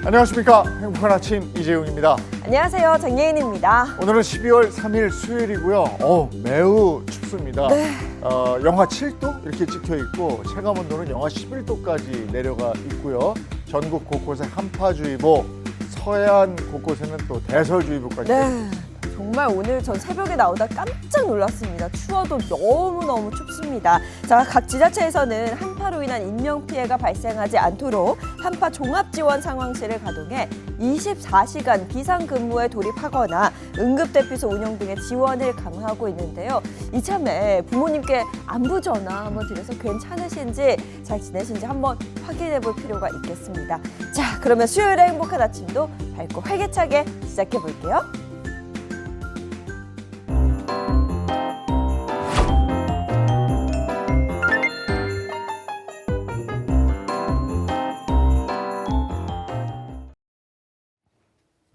안녕하십니까. 행복한 아침 이재용입니다. 안녕하세요. 정예인입니다. 오늘은 12월 3일 수요일이고요. 매우 춥습니다. 네. 영하 7도 이렇게 찍혀 있고 체감온도는 영하 11도까지 내려가 있고요. 전국 곳곳에 한파주의보, 서해안 곳곳에는 또 대설주의보까지. 네. 정말 오늘 전 새벽에 나오다 깜짝 놀랐습니다. 추워도 너무너무 춥습니다. 자, 각 지자체에서는 한파로 인한 인명피해가 발생하지 않도록 한파 종합지원 상황실을 가동해 24시간 비상근무에 돌입하거나 응급대피소 운영 등의 지원을 강화하고 있는데요. 이참에 부모님께 안부 전화 한번 드려서 괜찮으신지 잘 지내신지 한번 확인해 볼 필요가 있겠습니다. 자, 그러면 수요일의 행복한 아침도 밝고 활기차게 시작해 볼게요.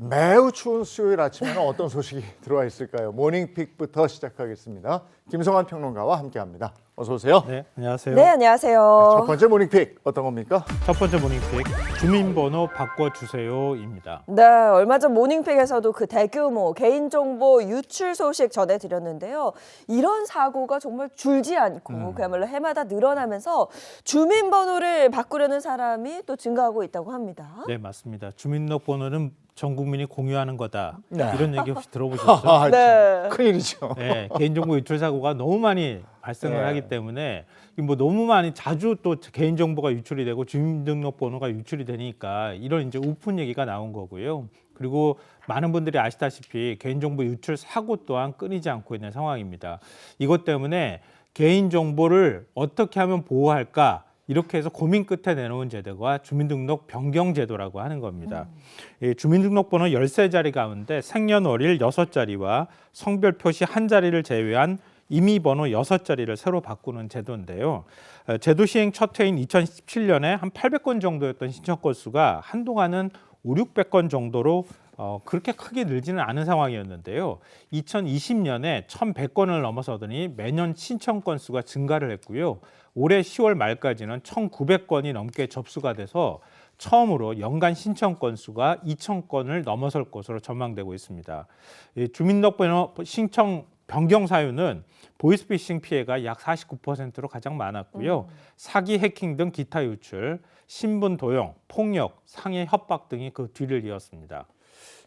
매우 추운 수요일 아침에는 어떤 소식이 들어와 있을까요? 모닝픽부터 시작하겠습니다. 김성환 평론가와 함께합니다. 어서 오세요. 네, 안녕하세요. 네, 안녕하세요. 첫 번째 모닝픽 어떤 겁니까? 첫 번째 모닝픽 주민번호 바꿔주세요입니다. 네, 얼마 전 모닝픽에서도 그 대규모 개인정보 유출 소식 전해드렸는데요. 이런 사고가 정말 줄지 않고 그야말로 해마다 늘어나면서 주민번호를 바꾸려는 사람이 또 증가하고 있다고 합니다. 네, 맞습니다. 주민등록번호는 전 국민이 공유하는 거다. 네. 이런 얘기 혹시 들어보셨죠? 아, 네. 참 큰일이죠. 네, 개인정보 유출 사고가 너무 많이 발생을 네. 하기 때문에 뭐 너무 많이 자주 또 개인정보가 유출이 되고 주민등록번호가 유출이 되니까 이런 이제 오픈 얘기가 나온 거고요. 그리고 많은 분들이 아시다시피 개인정보 유출 사고 또한 끊이지 않고 있는 상황입니다. 이것 때문에 개인정보를 어떻게 하면 보호할까? 이렇게 해서 고민 끝에 내놓은 제도가 주민등록 변경 제도라고 하는 겁니다. 이 주민등록번호 13자리 가운데 생년월일 6자리와 성별 표시 1자리를 제외한 임의번호 6자리를 새로 바꾸는 제도인데요. 제도 시행 첫 해인 2017년에 한 800건 정도였던 신청 건수가 한동안은 500~600건 정도로 그렇게 크게 늘지는 않은 상황이었는데요. 2020년에 1,100건을 넘어서더니 매년 신청 건수가 증가를 했고요. 올해 10월 말까지는 1,900건이 넘게 접수가 돼서 처음으로 연간 신청 건수가 2,000건을 넘어설 것으로 전망되고 있습니다. 주민등록번호 신청 변경 사유는 보이스피싱 피해가 약 49%로 가장 많았고요. 사기, 해킹 등 기타 유출, 신분 도용, 폭력, 상해, 협박 등이 그 뒤를 이었습니다.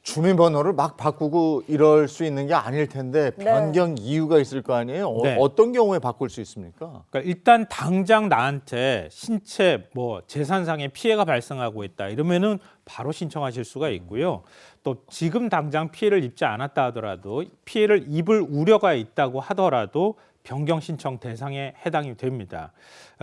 주민번호를 막 바꾸고 이럴 수 있는 게 아닐 텐데 네. 변경 이유가 있을 거 아니에요? 네. 어떤 경우에 바꿀 수 있습니까? 그러니까 일단 당장 나한테 신체 재산상의 피해가 발생하고 있다 이러면은 바로 신청하실 수가 있고요. 또 지금 당장 피해를 입지 않았다 하더라도 피해를 입을 우려가 있다고 하더라도 변경 신청 대상에 해당이 됩니다.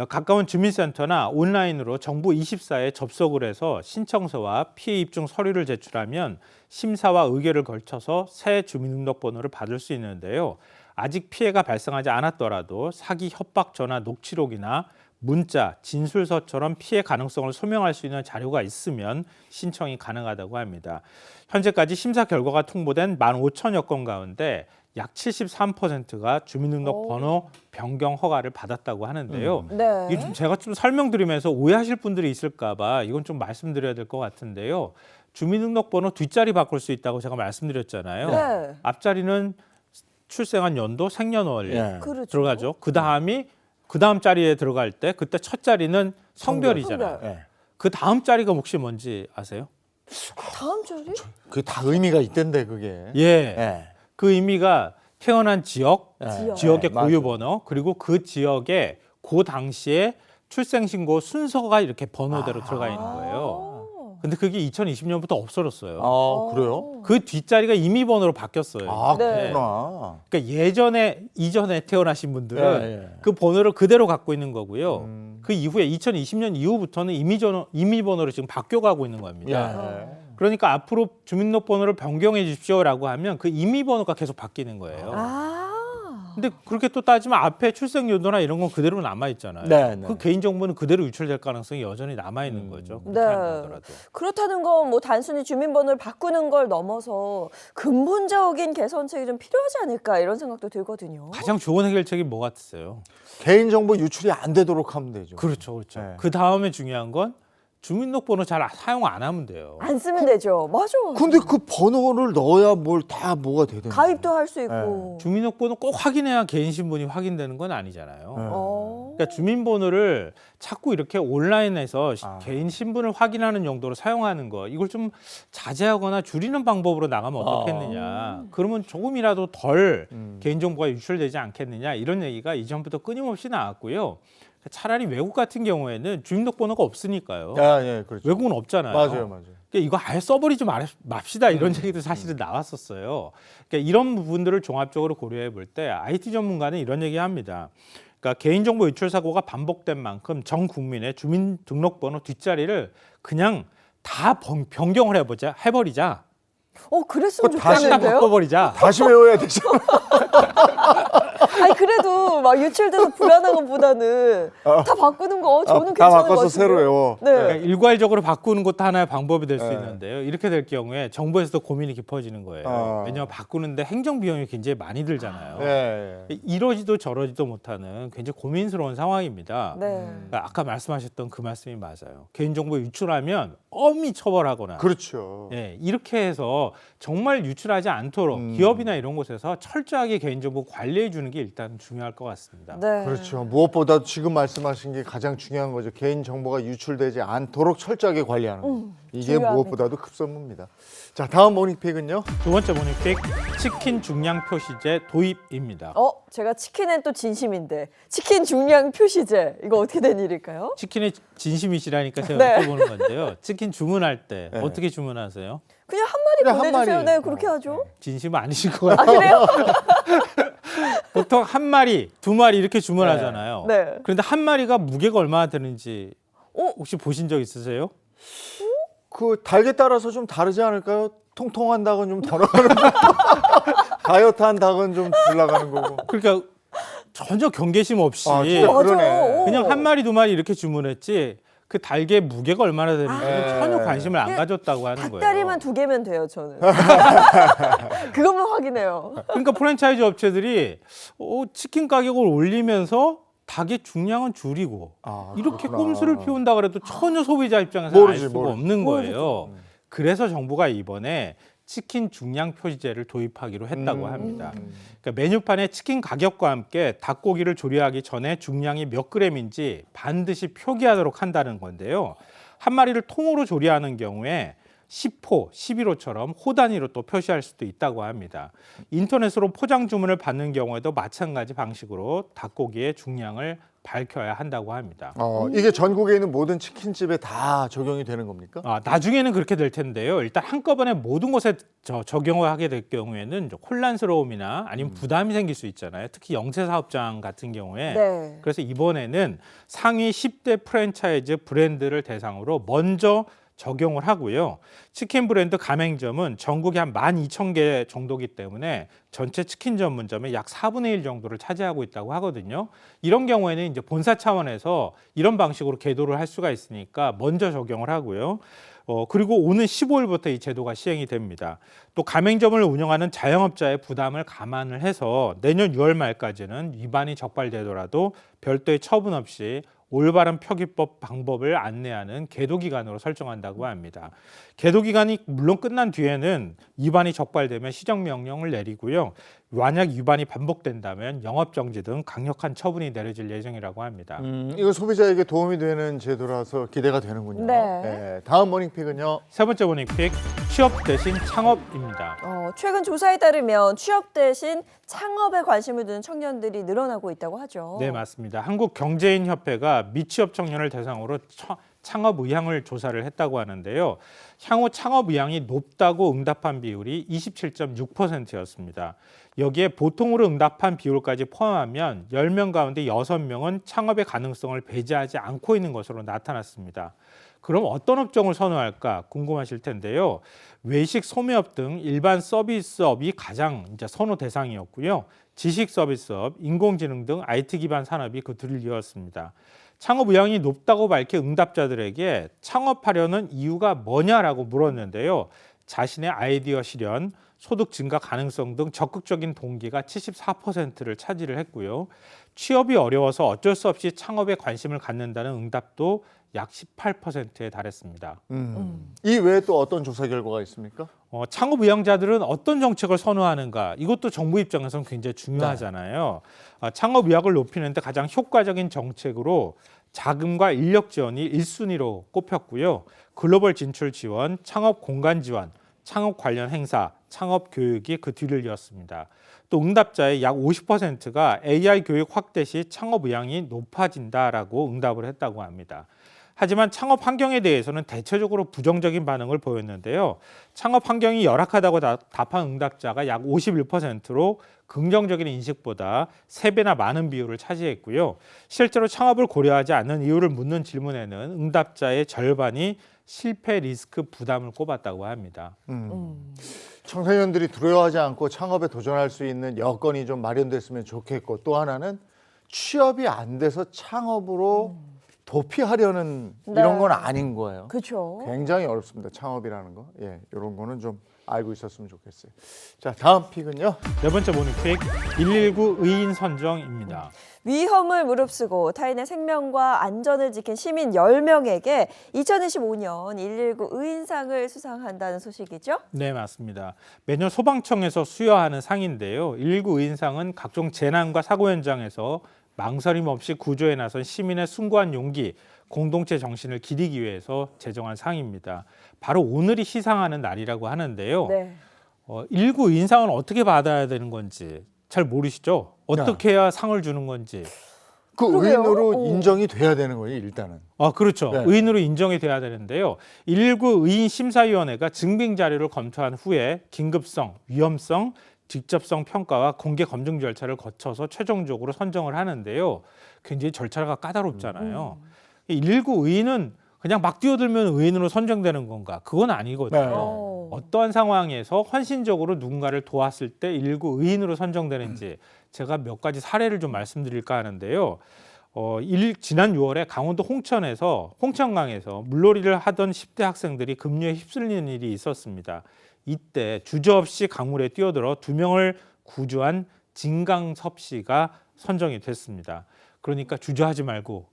가까운 주민센터나 온라인으로 정부 24에 접속을 해서 신청서와 피해 입증 서류를 제출하면 심사와 의결을 걸쳐서 새 주민등록번호를 받을 수 있는데요. 아직 피해가 발생하지 않았더라도 사기, 협박 전화 녹취록이나 문자, 진술서처럼 피해 가능성을 소명할 수 있는 자료가 있으면 신청이 가능하다고 합니다. 현재까지 심사 결과가 통보된 15,000여 건 가운데 약 73%가 주민등록번호 변경 허가를 받았다고 하는데요. 네. 이게 제가 좀 설명드리면서 오해하실 분들이 있을까 봐 이건 좀 말씀드려야 될 것 같은데요. 주민등록번호 뒷자리 바꿀 수 있다고 제가 말씀드렸잖아요. 네. 앞자리는 출생한 연도, 생년월일 예. 그렇죠. 들어가죠. 그 다음 자리에 들어갈 때 그때 첫 자리는 성별이잖아요. 성별. 예. 그 다음 자리가 혹시 뭔지 아세요? 다음 자리? 그게 다 의미가 있던데 그게. 예. 예. 그 의미가 태어난 지역, 예. 지역의 예, 맞아요. 고유번호, 그리고 그 지역에 그 당시에 출생신고 순서가 이렇게 번호대로 들어가 있는 거예요. 근데 그게 2020년부터 없어졌어요. 아, 그래요? 그 뒷자리가 임의번호로 바뀌었어요. 아, 네. 그렇구나. 그러니까 이전에 태어나신 분들은 예, 예. 그 번호를 그대로 갖고 있는 거고요. 그 이후에 2020년 이후부터는 임의번호로 지금 바뀌어가고 있는 겁니다. 예. 그러니까 앞으로 주민등록번호를 변경해 주십시오라고 하면 그 임의번호가 계속 바뀌는 거예요. 아. 근데 그렇게 또 따지면 앞에 출생연도나 이런 건 그대로 남아 있잖아요. 네, 네. 그 개인정보는 그대로 유출될 가능성이 여전히 남아 있는 거죠. 그렇게 네. 한다더라도. 그렇다는 건 뭐 단순히 주민번호를 바꾸는 걸 넘어서 근본적인 개선책이 좀 필요하지 않을까 이런 생각도 들거든요. 가장 좋은 해결책이 뭐 같으세요? 개인정보 유출이 안 되도록 하면 되죠. 그렇죠, 그렇죠. 네. 그 다음에 중요한 건 주민등록번호 잘 사용 안 하면 돼요. 안 쓰면 되죠. 맞아. 근데 그 번호를 넣어야 뭘 다 뭐가 되든. 가입도 할 수 있고. 주민등록번호 꼭 확인해야 개인 신분이 확인되는 건 아니잖아요. 네. 그러니까 주민번호를 자꾸 이렇게 온라인에서 아. 개인 신분을 확인하는 용도로 사용하는 거 이걸 좀 자제하거나 줄이는 방법으로 나가면 어떻겠느냐. 그러면 조금이라도 덜 개인정보가 유출되지 않겠느냐 이런 얘기가 이전부터 끊임없이 나왔고요. 차라리 외국 같은 경우에는 주민등록번호가 없으니까요. 아, 예, 그렇죠. 외국은 없잖아요. 맞아요. 그러니까 이거 아예 써버리지 맙시다 이런 얘기도 사실은 나왔었어요. 그러니까 이런 부분들을 종합적으로 고려해 볼 때 IT 전문가는 이런 얘기합니다. 그러니까 개인정보 유출 사고가 반복된 만큼 전 국민의 주민등록번호 뒷자리를 그냥 다 변경을 해버리자. 그랬으면 그거 다시 딱 좋겠는데요? 바꿔버리자. 다시 외워야 되죠. 아니 그래도 막 유출돼서 불안한 것보다는 다 바꾸는 거 저는 다 괜찮은 것 바꿔서 같은데. 새로 외워. 네. 그러니까 일괄적으로 바꾸는 것도 하나의 방법이 될 수 네. 있는데요. 이렇게 될 경우에 정부에서도 고민이 깊어지는 거예요. 왜냐하면 바꾸는데 행정 비용이 굉장히 많이 들잖아요. 예. 이러지도 저러지도 못하는 굉장히 고민스러운 상황입니다. 네. 그러니까 아까 말씀하셨던 그 말씀이 맞아요. 개인정보 유출하면 엄히 처벌하거나 그렇죠. 예, 이렇게 해서 정말 유출하지 않도록 기업이나 이런 곳에서 철저하게 개인정보 관리해 주는 게 일단 중요할 것 같습니다. 네. 그렇죠. 무엇보다 지금 말씀하신 게 가장 중요한 거죠. 개인 정보가 유출되지 않도록 철저하게 관리하는 거. 이게 중요합니다. 무엇보다도 급선무입니다. 자, 다음 모닝픽은요. 두 번째 모닝픽 치킨 중량 표시제 도입입니다. 제가 치킨엔 또 진심인데 치킨 중량 표시제 이거 어떻게 된 일일까요? 치킨의 진심이시라니까 제가 네. 여쭤보는 건데요. 치킨 주문할 때 네. 어떻게 주문하세요? 그냥 한 마리 그냥 한 보내주세요. 마리. 네, 그렇게 하죠. 진심 아니실 것 같아요. 아 그래요? 보통 한 마리, 두 마리 이렇게 주문하잖아요. 네. 그런데 한 마리가 무게가 얼마나 되는지 어? 혹시 보신 적 있으세요? 그 닭에 따라서 좀 다르지 않을까요? 통통한 닭은 좀 덜 나가는 거고 다이어트한 닭은 좀 덜 나가는 거고. 그러니까 전혀 경계심 없이 아, 진짜 맞아. 그러네. 그냥 한 마리, 두 마리 이렇게 주문했지 그 닭의 무게가 얼마나 되는지 아. 전혀 관심을 안 가졌다고 하는 거예요. 닭다리만 2개면 돼요, 저는. 그것만 확인해요. 그러니까 프랜차이즈 업체들이 치킨 가격을 올리면서 닭의 중량은 줄이고 이렇게 그렇구나. 꼼수를 피운다 그래도 전혀 소비자 입장에서 모르지, 알 수가 모르지. 없는 거예요. 그래서 정부가 이번에 치킨 중량 표시제를 도입하기로 했다고 합니다. 그러니까 메뉴판에 치킨 가격과 함께 닭고기를 조리하기 전에 중량이 몇 그램인지 반드시 표기하도록 한다는 건데요. 한 마리를 통으로 조리하는 경우에 10호, 11호처럼 호 단위로 또 표시할 수도 있다고 합니다. 인터넷으로 포장 주문을 받는 경우에도 마찬가지 방식으로 닭고기의 중량을 밝혀야 한다고 합니다. 이게 전국에 있는 모든 치킨집에 다 적용이 되는 겁니까? 나중에는 그렇게 될 텐데요. 일단 한꺼번에 모든 곳에 적용을 하게 될 경우에는 혼란스러움이나 아니면 부담이 생길 수 있잖아요. 특히 영세 사업장 같은 경우에. 네. 그래서 이번에는 상위 10대 프랜차이즈 브랜드를 대상으로 먼저 적용을 하고요. 치킨 브랜드 가맹점은 전국에 한 12,000개 정도기 때문에 전체 치킨 전문점의 약 4분의 1 정도를 차지하고 있다고 하거든요. 이런 경우에는 이제 본사 차원에서 이런 방식으로 계도를 할 수가 있으니까 먼저 적용을 하고요. 그리고 오는 15일부터 이 제도가 시행이 됩니다. 또 가맹점을 운영하는 자영업자의 부담을 감안을 해서 내년 6월 말까지는 위반이 적발되더라도 별도의 처분 없이 올바른 표기법 방법을 안내하는 계도 기간으로 설정한다고 합니다. 계도 기간이 물론 끝난 뒤에는 위반이 적발되면 시정 명령을 내리고요. 만약 위반이 반복된다면 영업 정지 등 강력한 처분이 내려질 예정이라고 합니다. 이거 소비자에게 도움이 되는 제도라서 기대가 되는군요. 네. 다음 모닝픽은요. 세 번째 모닝픽 취업 대신 창업입니다. 최근 조사에 따르면 취업 대신 창업에 관심을 두는 청년들이 늘어나고 있다고 하죠. 네, 맞습니다. 한국경제인협회가 미취업 청년을 대상으로 창업 의향을 조사를 했다고 하는데요. 향후 창업 의향이 높다고 응답한 비율이 27.6%였습니다. 여기에 보통으로 응답한 비율까지 포함하면 10명 가운데 6명은 창업의 가능성을 배제하지 않고 있는 것으로 나타났습니다. 그럼 어떤 업종을 선호할까 궁금하실 텐데요. 외식, 소매업 등 일반 서비스업이 가장 이제 선호 대상이었고요. 지식 서비스업, 인공지능 등 IT 기반 산업이 그 뒤를 이었습니다. 창업 의향이 높다고 밝힌 응답자들에게 창업하려는 이유가 뭐냐라고 물었는데요. 자신의 아이디어 실현, 소득 증가 가능성 등 적극적인 동기가 74%를 차지를 했고요. 취업이 어려워서 어쩔 수 없이 창업에 관심을 갖는다는 응답도 약 18%에 달했습니다. 이 외에 또 어떤 조사 결과가 있습니까? 창업 의향자들은 어떤 정책을 선호하는가, 이것도 정부 입장에서는 굉장히 중요하잖아요. 창업 의향을 높이는데 가장 효과적인 정책으로 자금과 인력 지원이 1순위로 꼽혔고요. 글로벌 진출 지원, 창업 공간 지원, 창업 관련 행사, 창업 교육이 그 뒤를 이었습니다. 또 응답자의 약 50%가 AI 교육 확대 시 창업 의향이 높아진다라고 응답을 했다고 합니다. 하지만 창업 환경에 대해서는 대체적으로 부정적인 반응을 보였는데요. 창업 환경이 열악하다고 답한 응답자가 약 51%로 긍정적인 인식보다 3배나 많은 비율을 차지했고요. 실제로 창업을 고려하지 않는 이유를 묻는 질문에는 응답자의 절반이 실패 리스크 부담을 꼽았다고 합니다. 청소년들이 두려워하지 않고 창업에 도전할 수 있는 여건이 좀 마련됐으면 좋겠고, 또 하나는 취업이 안 돼서 창업으로 도피하려는 네. 이런 건 아닌 거예요. 그렇죠. 굉장히 어렵습니다. 창업이라는 거. 예, 이런 거는 좀 알고 있었으면 좋겠어요. 자, 다음 픽은요. 네 번째 모닝픽 119 의인 선정입니다. 위험을 무릅쓰고 타인의 생명과 안전을 지킨 시민 10명에게 2025년 119 의인상을 수상한다는 소식이죠? 네, 맞습니다. 매년 소방청에서 수여하는 상인데요. 119 의인상은 각종 재난과 사고 현장에서 망설임 없이 구조에 나선 시민의 숭고한 용기, 공동체 정신을 기리기 위해서 제정한 상입니다. 바로 오늘이 시상하는 날이라고 하는데요. 네. 119 의인상은 어떻게 받아야 되는 건지 잘 모르시죠? 어떻게 해야 상을 주는 건지. 그 그러게요. 의인으로 오. 인정이 돼야 되는 거예요, 일단은. 그렇죠. 네. 의인으로 인정이 돼야 되는데요. 119 의인 심사위원회가 증빙 자료를 검토한 후에 긴급성, 위험성, 직접성 평가와 공개 검증 절차를 거쳐서 최종적으로 선정을 하는데요. 굉장히 절차가 까다롭잖아요. 119 의인은 그냥 막 뛰어들면 의인으로 선정되는 건가? 그건 아니거든요. 네. 어떠한 상황에서 헌신적으로 누군가를 도왔을 때 119 의인으로 선정되는지 제가 몇 가지 사례를 좀 말씀드릴까 하는데요. 지난 6월에 강원도 홍천강에서 물놀이를 하던 10대 학생들이 급류에 휩쓸리는 일이 있었습니다. 이때 주저없이 강물에 뛰어들어 2명을 구조한 진강섭 씨가 선정이 됐습니다. 그러니까 주저하지 말고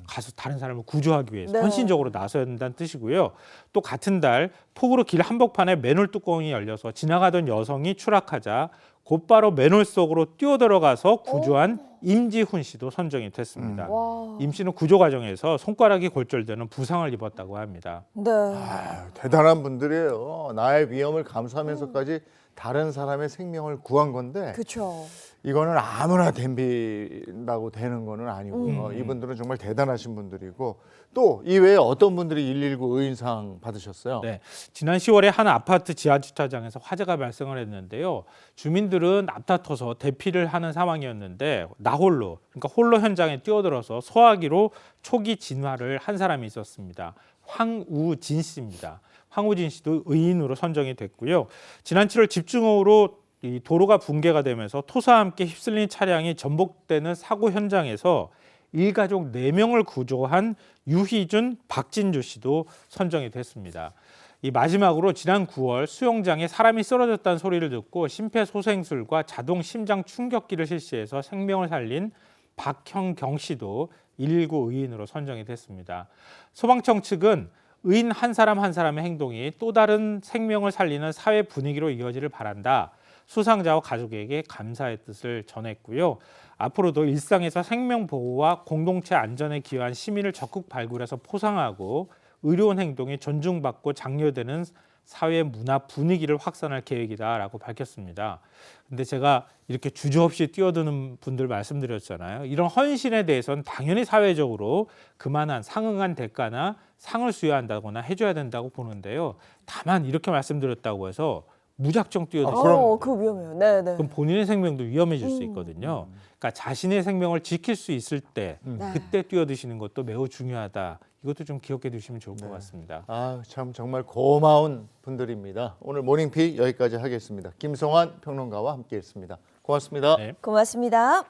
가서 다른 사람을 구조하기 위해서 네. 헌신적으로 나서야 된다는 뜻이고요. 또 같은 달 폭우로 길 한복판에 맨홀 뚜껑이 열려서 지나가던 여성이 추락하자 곧바로 맨홀 속으로 뛰어들어가서 구조한 임지훈 씨도 선정이 됐습니다. 와. 임 씨는 구조 과정에서 손가락이 골절되는 부상을 입었다고 합니다. 네. 아유, 대단한 분들이에요. 나의 위험을 감수하면서까지 다른 사람의 생명을 구한 건데, 그렇죠. 이거는 아무나 덤빈다고 되는 거는 아니고요. 이분들은 정말 대단하신 분들이고, 또 이외에 어떤 분들이 119 의인상 받으셨어요? 네, 지난 10월에 한 아파트 지하 주차장에서 화재가 발생을 했는데요. 주민들은 앞다퉈서 대피를 하는 상황이었는데 나홀로, 그러니까 홀로 현장에 뛰어들어서 소화기로 초기 진화를 한 사람이 있었습니다. 황우진 씨입니다. 황우진 씨도 의인으로 선정이 됐고요. 지난 7월 집중호우로 이 도로가 붕괴가 되면서 토사와 함께 휩쓸린 차량이 전복되는 사고 현장에서 일가족 4명을 구조한 유희준, 박진주 씨도 선정이 됐습니다. 이 마지막으로 지난 9월 수영장에 사람이 쓰러졌다는 소리를 듣고 심폐소생술과 자동 심장 충격기를 실시해서 생명을 살린 박형경 씨도 119 의인으로 선정이 됐습니다. 소방청 측은 의인 한 사람 한 사람의 행동이 또 다른 생명을 살리는 사회 분위기로 이어지기를 바란다. 수상자와 가족에게 감사의 뜻을 전했고요. 앞으로도 일상에서 생명 보호와 공동체 안전에 기여한 시민을 적극 발굴해서 포상하고 의료원 행동이 존중받고 장려되는 사회 문화 분위기를 확산할 계획이다라고 밝혔습니다. 근데 제가 이렇게 주저없이 뛰어드는 분들 말씀드렸잖아요. 이런 헌신에 대해서는 당연히 사회적으로 그만한 상응한 대가나 상을 수여한다거나 해줘야 된다고 보는데요. 다만 이렇게 말씀드렸다고 해서 무작정 뛰어들면 그럼- 그거 위험해요. 네, 네. 그럼 본인의 생명도 위험해질 수 있거든요. 그러니까 자신의 생명을 지킬 수 있을 때 네. 그때 뛰어드시는 것도 매우 중요하다. 이것도 좀 기억해 두시면 좋을 것 같습니다. 아, 참 정말 고마운 분들입니다. 오늘 모닝픽 여기까지 하겠습니다. 김성환 평론가와 함께했습니다. 고맙습니다. 네. 고맙습니다.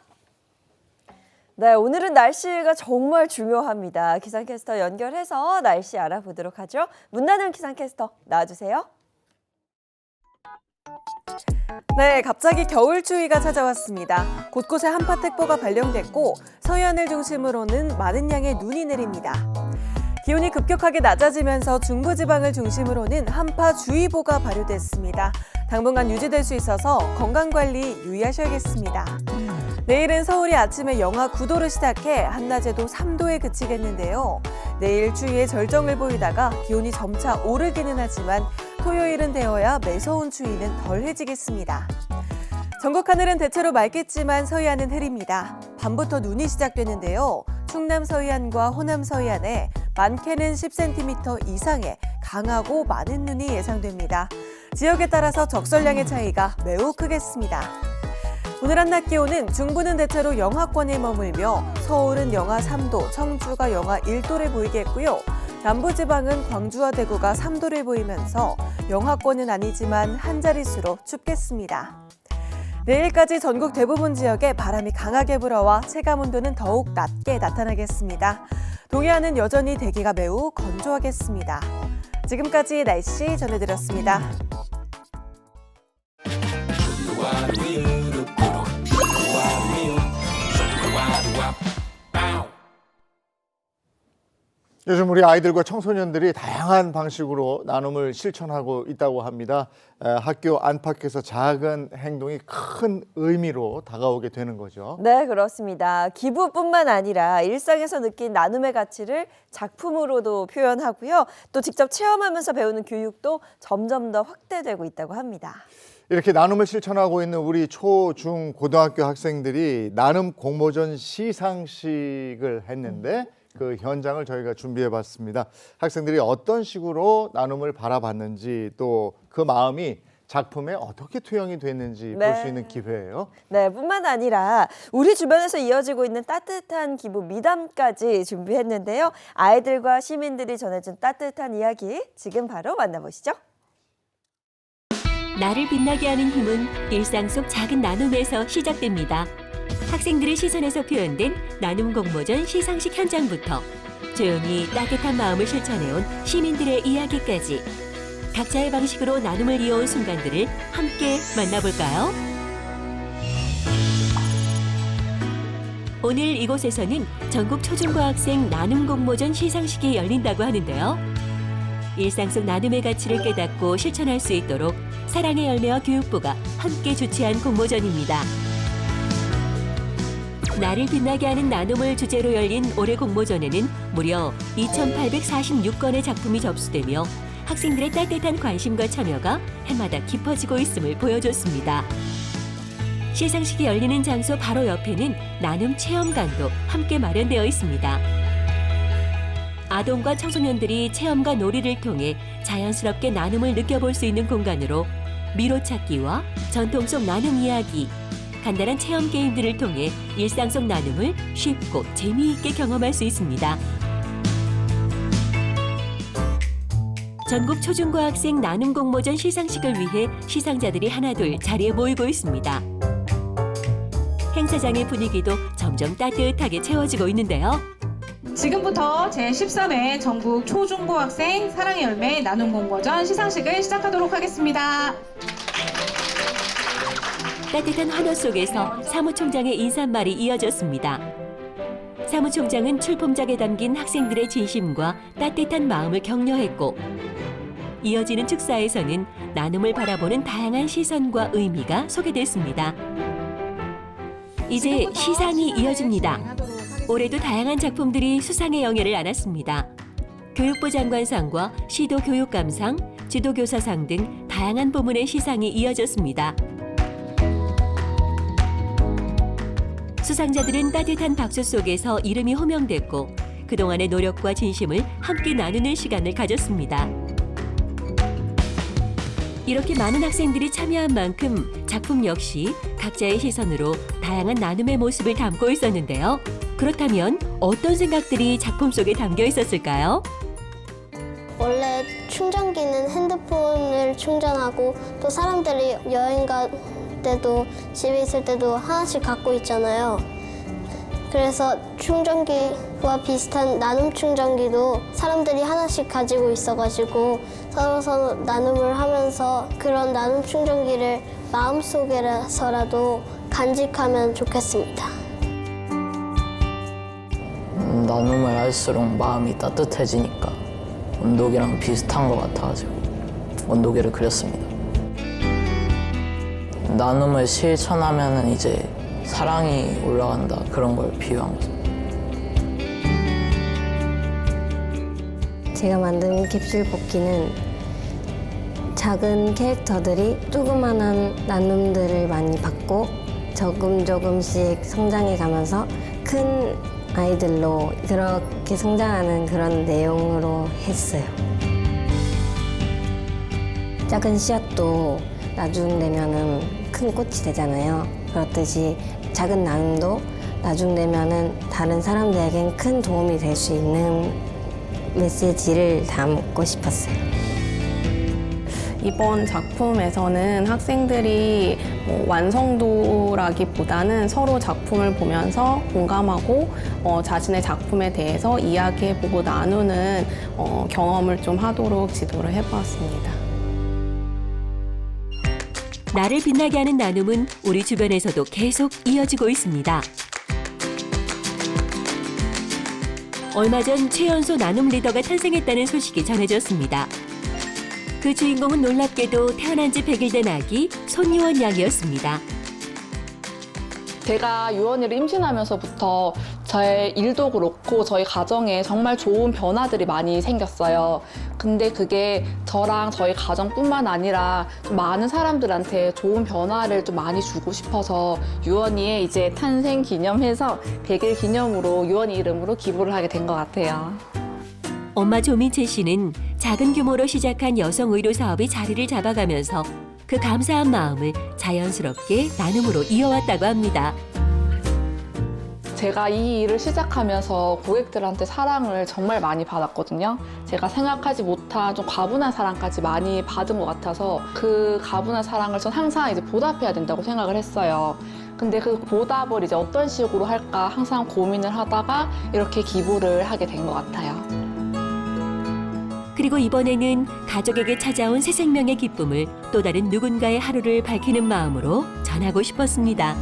네, 오늘은 날씨가 정말 중요합니다. 기상캐스터 연결해서 날씨 알아보도록 하죠. 문나는 기상캐스터 나와주세요. 네, 갑자기 겨울 추위가 찾아왔습니다. 곳곳에 한파특보가 발령됐고 서해안을 중심으로는 많은 양의 눈이 내립니다. 기온이 급격하게 낮아지면서 중부지방을 중심으로는 한파주의보가 발효됐습니다. 당분간 유지될 수 있어서 건강관리 유의하셔야겠습니다. 내일은 서울이 아침에 영하 9도로 시작해 한낮에도 3도에 그치겠는데요. 내일 추위의 절정을 보이다가 기온이 점차 오르기는 하지만 토요일은 되어야 매서운 추위는 덜해지겠습니다. 전국 하늘은 대체로 맑겠지만 서해안은 흐립니다. 밤부터 눈이 시작되는데요. 충남 서해안과 호남 서해안에 많게는 10cm 이상의 강하고 많은 눈이 예상됩니다. 지역에 따라서 적설량의 차이가 매우 크겠습니다. 오늘 한낮 기온은 중부는 대체로 영하권에 머물며 서울은 영하 3도, 청주가 영하 1도를 보이겠고요. 남부지방은 광주와 대구가 3도를 보이면서 영하권은 아니지만 한 자릿수로 춥겠습니다. 내일까지 전국 대부분 지역에 바람이 강하게 불어와 체감온도는 더욱 낮게 나타나겠습니다. 동해안은 여전히 대기가 매우 건조하겠습니다. 지금까지 날씨 전해드렸습니다. 요즘 우리 아이들과 청소년들이 다양한 방식으로 나눔을 실천하고 있다고 합니다. 학교 안팎에서 작은 행동이 큰 의미로 다가오게 되는 거죠. 네, 그렇습니다. 기부뿐만 아니라 일상에서 느낀 나눔의 가치를 작품으로도 표현하고요. 또 직접 체험하면서 배우는 교육도 점점 더 확대되고 있다고 합니다. 이렇게 나눔을 실천하고 있는 우리 초, 중, 고등학교 학생들이 나눔 공모전 시상식을 했는데 그 현장을 저희가 준비해봤습니다. 학생들이 어떤 식으로 나눔을 바라봤는지 또 그 마음이 작품에 어떻게 투영이 됐는지 볼 수 있는 기회예요. 네, 뿐만 아니라 우리 주변에서 이어지고 있는 따뜻한 기부 미담까지 준비했는데요. 아이들과 시민들이 전해준 따뜻한 이야기 지금 바로 만나보시죠. 나를 빛나게 하는 힘은 일상 속 작은 나눔에서 시작됩니다. 학생들의 시선에서 표현된 나눔 공모전 시상식 현장부터 조용히 따뜻한 마음을 실천해온 시민들의 이야기까지 각자의 방식으로 나눔을 이어온 순간들을 함께 만나볼까요? 오늘 이곳에서는 전국 초중고학생 나눔 공모전 시상식이 열린다고 하는데요. 일상 속 나눔의 가치를 깨닫고 실천할 수 있도록 사랑의 열매와 교육부가 함께 주최한 공모전입니다. 나를 빛나게 하는 나눔을 주제로 열린 올해 공모전에는 무려 2,846건의 작품이 접수되며 학생들의 따뜻한 관심과 참여가 해마다 깊어지고 있음을 보여줬습니다. 시상식이 열리는 장소 바로 옆에는 나눔 체험관도 함께 마련되어 있습니다. 아동과 청소년들이 체험과 놀이를 통해 자연스럽게 나눔을 느껴볼 수 있는 공간으로 미로찾기와 전통 속 나눔 이야기, 간단한 체험 게임들을 통해 일상 속 나눔을 쉽고 재미있게 경험할 수 있습니다. 전국 초중고학생 나눔 공모전 시상식을 위해 시상자들이 하나둘 자리에 모이고 있습니다. 행사장의 분위기도 점점 따뜻하게 채워지고 있는데요. 지금부터 제13회 전국 초중고학생 사랑의 열매 나눔 공모전 시상식을 시작하도록 하겠습니다. 따뜻한 환호 속에서 사무총장의 인사말이 이어졌습니다. 사무총장은 출품작에 담긴 학생들의 진심과 따뜻한 마음을 격려했고 이어지는 축사에서는 나눔을 바라보는 다양한 시선과 의미가 소개됐습니다. 이제 시상이 이어집니다. 올해도 다양한 작품들이 수상의 영예를 안았습니다. 교육부 장관상과 시도 교육감상, 지도교사상 등 다양한 부문의 시상이 이어졌습니다. 수상자들은 따뜻한 박수 속에서 이름이 호명됐고 그동안의 노력과 진심을 함께 나누는 시간을 가졌습니다. 이렇게 많은 학생들이 참여한 만큼 작품 역시 각자의 시선으로 다양한 나눔의 모습을 담고 있었는데요. 그렇다면 어떤 생각들이 작품 속에 담겨 있었을까요? 원래 충전기는 핸드폰을 충전하고 또 사람들이 여행 갈 때도 집에 있을 때도 하나씩 갖고 있잖아요. 그래서 충전기 와 비슷한 나눔 충전기도 사람들이 하나씩 가지고 있어가지고 서로 나눔을 하면서 그런 나눔 충전기를 마음속에서라도 간직하면 좋겠습니다. 나눔을 할수록 마음이 따뜻해지니까 온도계랑 비슷한 것 같아가지고 온도계를 그렸습니다. 나눔을 실천하면은 이제 사랑이 올라간다 그런 걸 비유한 거죠. 제가 만든 캡슐 뽑기는 작은 캐릭터들이 조그만한 나눔들을 많이 받고 조금씩 성장해 가면서 큰 아이들로 그렇게 성장하는 그런 내용으로 했어요. 작은 씨앗도 나중 되면은 큰 꽃이 되잖아요. 그렇듯이 작은 나눔도 나중 되면은 다른 사람들에겐 큰 도움이 될 수 있는 메시지를 담고 싶었어요. 이번 작품에서는 학생들이 완성도라기보다는 서로 작품을 보면서 공감하고 자신의 작품에 대해서 이야기해보고 나누는 경험을 좀 하도록 지도를 해보았습니다. 나를 빛나게 하는 나눔은 우리 주변에서도 계속 이어지고 있습니다. 얼마 전 최연소 나눔 리더가 탄생했다는 소식이 전해졌습니다. 그 주인공은 놀랍게도 태어난 지 100일 된 아기 손유원 양이었습니다. 제가 유언이를 임신하면서부터 저의 일도 그렇고 저희 가정에 정말 좋은 변화들이 많이 생겼어요. 근데 그게 저랑 저희 가정뿐만 아니라 좀 많은 사람들한테 좋은 변화를 좀 많이 주고 싶어서 유언이의 이제 탄생 기념해서 100일 기념으로 유언이 이름으로 기부를 하게 된 것 같아요. 엄마 조민채 씨는 작은 규모로 시작한 여성 의료 사업이 자리를 잡아가면서 그 감사한 마음을 자연스럽게 나눔으로 이어왔다고 합니다. 제가 이 일을 시작하면서 고객들한테 사랑을 정말 많이 받았거든요. 제가 생각하지 못한 좀 과분한 사랑까지 많이 받은 것 같아서 그 과분한 사랑을 전 항상 이제 보답해야 된다고 생각을 했어요. 근데 그 보답을 이제 어떤 식으로 할까 항상 고민을 하다가 이렇게 기부를 하게 된 것 같아요. 그리고 이번에는 가족에게 찾아온 새 생명의 기쁨을 또 다른 누군가의 하루를 밝히는 마음으로 전하고 싶었습니다.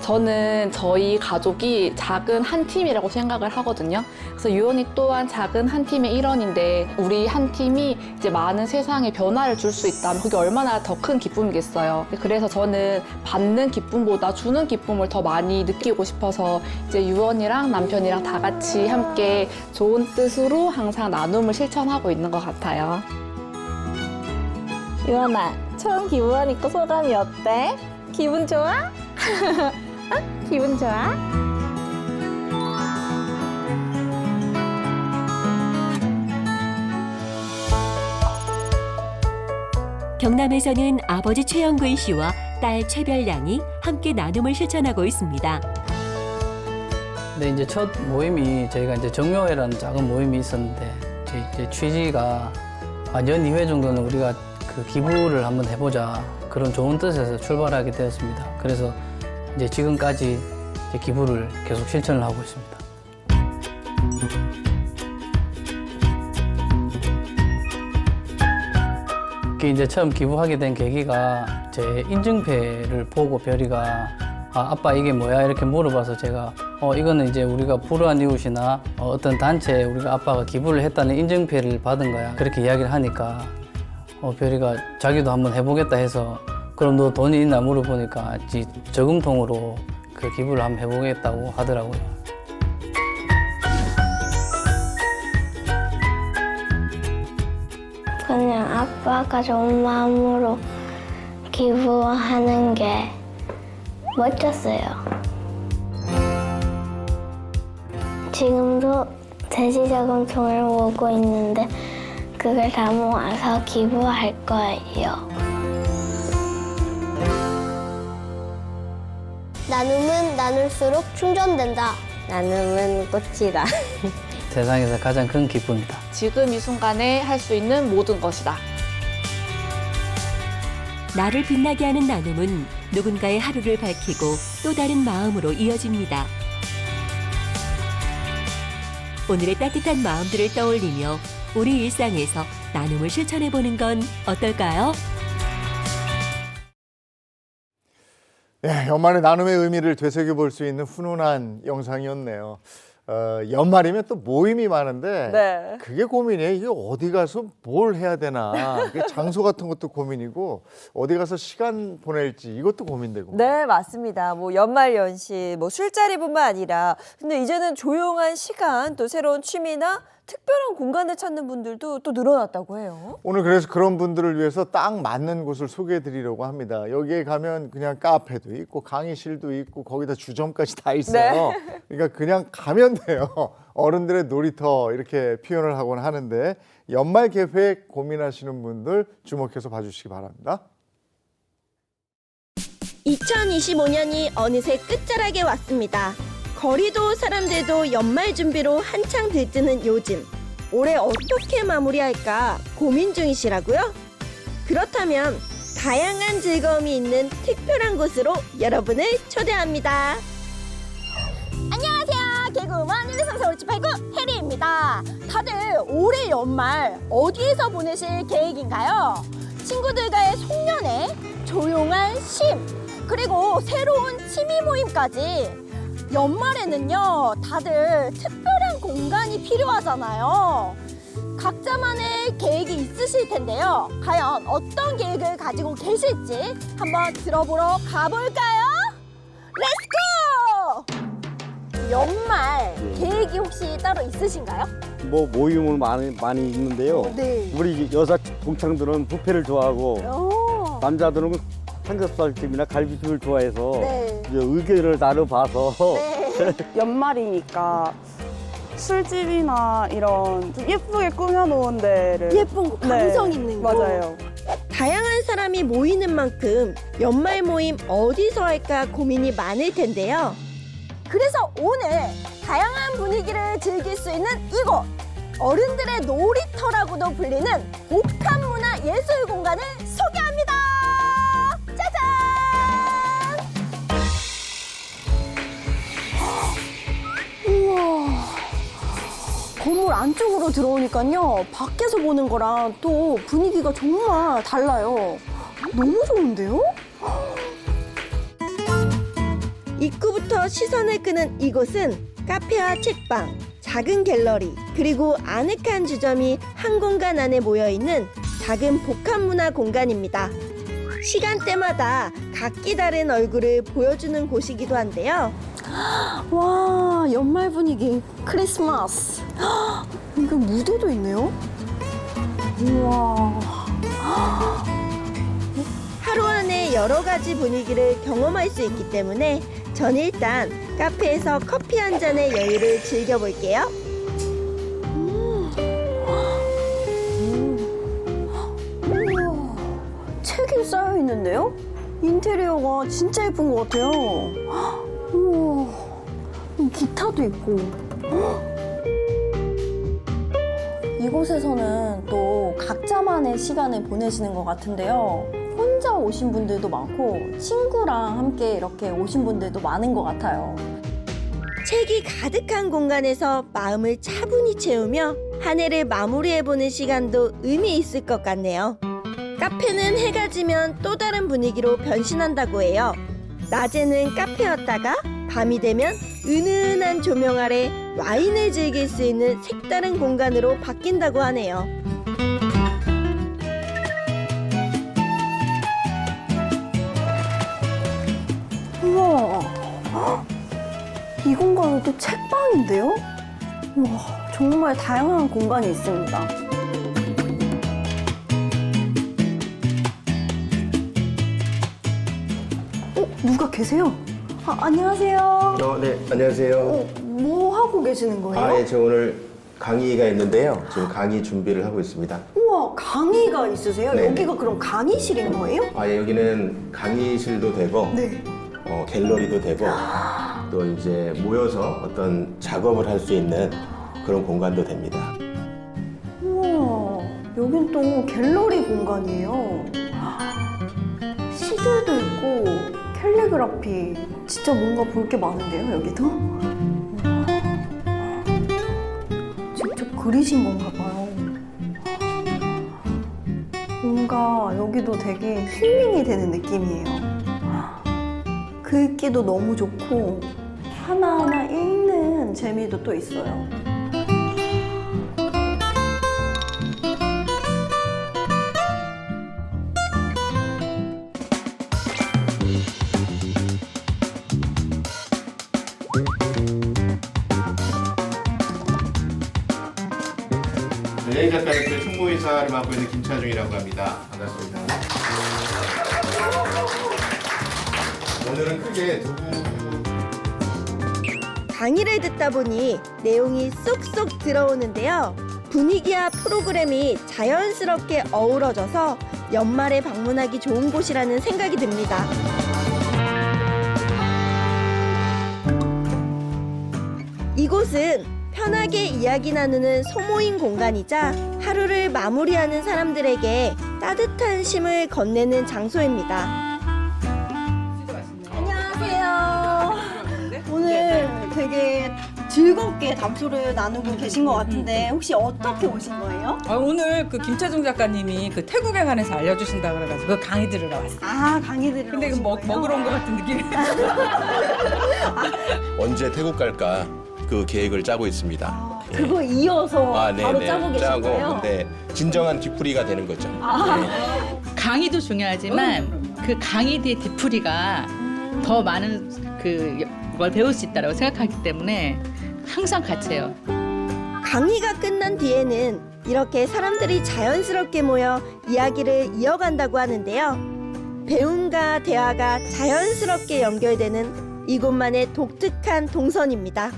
저는 저희 가족이 작은 한 팀이라고 생각을 하거든요. 그래서 유언이 또한 작은 한 팀의 일원인데 우리 한 팀이 이제 많은 세상에 변화를 줄 수 있다면 그게 얼마나 더 큰 기쁨이겠어요. 그래서 저는 받는 기쁨보다 주는 기쁨을 더 많이 느끼고 싶어서 이제 유언이랑 남편이랑 다 같이 함께 좋은 뜻으로 항상 나눔을 실천하고 있는 것 같아요. 유언아, 처음 기부하니까 소감이 어때? 기분 좋아? 기분 좋아? 경남에서는 아버지 최영근 씨와 딸 최별양이 함께 나눔을 실천하고 있습니다. 근데 이제 첫 모임이 저희가 이제 정묘회라는 작은 모임이 있었는데 이제 취지가 연 2회 정도는 우리가 그 기부를 한번 해보자 그런 좋은 뜻에서 출발하게 되었습니다. 그래서 이제 지금까지 이제 기부를 계속 실천을 하고 있습니다. 이제 처음 기부하게 된 계기가 제 인증패를 보고 별이가 아빠 이게 뭐야 이렇게 물어봐서 제가 이거는 이제 우리가 불우한 이웃이나 어떤 단체에 우리가 아빠가 기부를 했다는 인증패를 받은 거야 그렇게 이야기를 하니까 별이가 자기도 한번 해보겠다 해서 그럼 너 돈이 있나 물어보니까 저금통으로 그 기부를 한번 해보겠다고 하더라고요. 그냥 아빠가 좋은 마음으로 기부하는 게 멋졌어요. 지금도 돼지저금통을 모으고 있는데 그걸 다 모아서 기부할 거예요. 나눔은 나눌수록 충전된다. 나눔은 꽃이다. 세상에서 가장 큰 기쁨이다. 지금 이 순간에 할 수 있는 모든 것이다. 나를 빛나게 하는 나눔은 누군가의 하루를 밝히고 또 다른 마음으로 이어집니다. 오늘의 따뜻한 마음들을 떠올리며 우리 일상에서 나눔을 실천해보는 건 어떨까요? 예, 연말의 나눔의 의미를 되새겨볼 수 있는 훈훈한 영상이었네요. 연말이면 또 모임이 많은데 네. 그게 고민이에요. 이게 어디 가서 뭘 해야 되나. 그게 장소 같은 것도 고민이고 어디 가서 시간 보낼지 이것도 고민되고. 네, 맞습니다. 뭐 연말 연시, 뭐 술자리뿐만 아니라 근데 이제는 조용한 시간, 또 새로운 취미나 특별한 공간을 찾는 분들도 또 늘어났다고 해요. 오늘 그래서 그런 분들을 위해서 딱 맞는 곳을 소개해 드리려고 합니다. 여기에 가면 그냥 카페도 있고 강의실도 있고 거기다 주점까지 다 있어요. 그러니까 그냥 가면 돼요. 어른들의 놀이터 이렇게 표현을 하곤 하는데 연말 계획 고민하시는 분들 주목해서 봐주시기 바랍니다. 2025년이 어느새 끝자락에 왔습니다. 거리도 사람들도 연말 준비로 한창 들뜨는 요즘. 올해 어떻게 마무리할까 고민 중이시라고요? 그렇다면 다양한 즐거움이 있는 특별한 곳으로 여러분을 초대합니다. 안녕하세요. 개그우먼 123-4-5-7-8-9 혜리입니다. 다들 올해 연말 어디에서 보내실 계획인가요? 친구들과의 송년회, 조용한 쉼, 그리고 새로운 취미 모임까지. 연말에는요, 다들 특별한 공간이 필요하잖아요. 각자만의 계획이 있으실 텐데요. 과연 어떤 계획을 가지고 계실지 한번 들어보러 가볼까요? 렛츠고! 연말 계획이 혹시 따로 있으신가요? 뭐 모임은 많이 있는데요. 네. 우리 여자 동창들은 뷔페를 좋아하고 오. 남자들은 삼겹살집이나 갈비집을 좋아해서 네. 이제 의견을 나눠봐서 네. 연말이니까 술집이나 이런 좀 예쁘게 꾸며놓은 데를 예쁜 거, 감성 있는 거. 맞아요. 다양한 사람이 모이는 만큼 연말 모임 어디서 할까 고민이 많을 텐데요. 그래서 오늘 다양한 분위기를 즐길 수 있는 이곳! 어른들의 놀이터라고도 불리는 복합문화예술공간을 소개합니다! 짜잔! 우와, 건물 안쪽으로 들어오니까요, 밖에서 보는 거랑 또 분위기가 정말 달라요. 너무 좋은데요? 입구부터 시선을 끄는 이곳은 카페와 책방, 작은 갤러리, 그리고 아늑한 주점이 한 공간 안에 모여있는 작은 복합문화 공간입니다. 시간대마다 각기 다른 얼굴을 보여주는 곳이기도 한데요. 와, 연말 분위기, 크리스마스. 이거 무대도 있네요. 우와. 하루 안에 여러 가지 분위기를 경험할 수 있기 때문에 전 일단 카페에서 커피 한 잔의 여유를 즐겨볼게요. 우와, 책이 쌓여 있는데요? 인테리어가 진짜 예쁜 것 같아요. 우와, 기타도 있고. 이곳에서는 또 각자만의 시간을 보내시는 것 같은데요. 혼자 오신 분들도 많고 친구랑 함께 이렇게 오신 분들도 많은 것 같아요. 책이 가득한 공간에서 마음을 차분히 채우며 한 해를 마무리해보는 시간도 의미 있을 것 같네요. 카페는 해가 지면 또 다른 분위기로 변신한다고 해요. 낮에는 카페였다가 밤이 되면 은은한 조명 아래 와인을 즐길 수 있는 색다른 공간으로 바뀐다고 하네요. 우와, 이 공간은 또 책방인데요? 우와, 정말 다양한 공간이 있습니다. 누가 계세요? 안녕하세요. 네, 안녕하세요. 뭐 하고 계시는 거예요? 예, 저 오늘 강의가 있는데요. 지금 강의 준비를 하고 있습니다. 우와, 강의가 있으세요? 네네. 여기가 그럼 강의실인 거예요? 예, 여기는 강의실도 되고, 네. 갤러리도 되고, 또 이제 모여서 어떤 작업을 할 수 있는 그런 공간도 됩니다. 우와, 여긴 또 갤러리 공간이에요. 시들도 있고 캘리그라피, 진짜 뭔가 볼 게 많은데요, 여기도? 그리신 건가 봐요. 뭔가 여기도 되게 힐링이 되는 느낌이에요. 글귀도 너무 좋고 하나하나 읽는 재미도 또 있어요. 여행 작가협회 총무이사를 맡고 있는 김차중이라고 합니다. 반갑습니다. 오늘은 크게 두 분. 강의를 듣다 보니 내용이 쏙쏙 들어오는데요. 분위기와 프로그램이 자연스럽게 어우러져서 연말에 방문하기 좋은 곳이라는 생각이 듭니다. 이곳은 편하게 이야기 나누는 소모임 공간이자 하루를 마무리하는 사람들에게 따뜻한 쉼을 건네는 장소입니다. 안녕하세요. 오늘 되게 즐겁게 담소를 나누고 계신 것 같은데 혹시 어떻게 오신 거예요? 오늘 그 김차중 작가님이 그 태국에 관해서 알려주신다 그래가지고 그 강의 들으러 왔어요. 아, 강의 들으러 근데 이거 먹으러 온 것 같은 느낌이. 언제 태국 갈까 그 계획을 짜고 있습니다. 그거 이어서 바로 네네. 짜고 계신 거예요? 네, 진정한 뒤풀이가 되는 거죠. 강의도 중요하지만 그 강의 뒤에 뒤풀이가 더 많은 그걸 배울 수 있다고 생각하기 때문에 항상 같이 해요. 강의가 끝난 뒤에는 이렇게 사람들이 자연스럽게 모여 이야기를 이어간다고 하는데요. 배움과 대화가 자연스럽게 연결되는 이곳만의 독특한 동선입니다.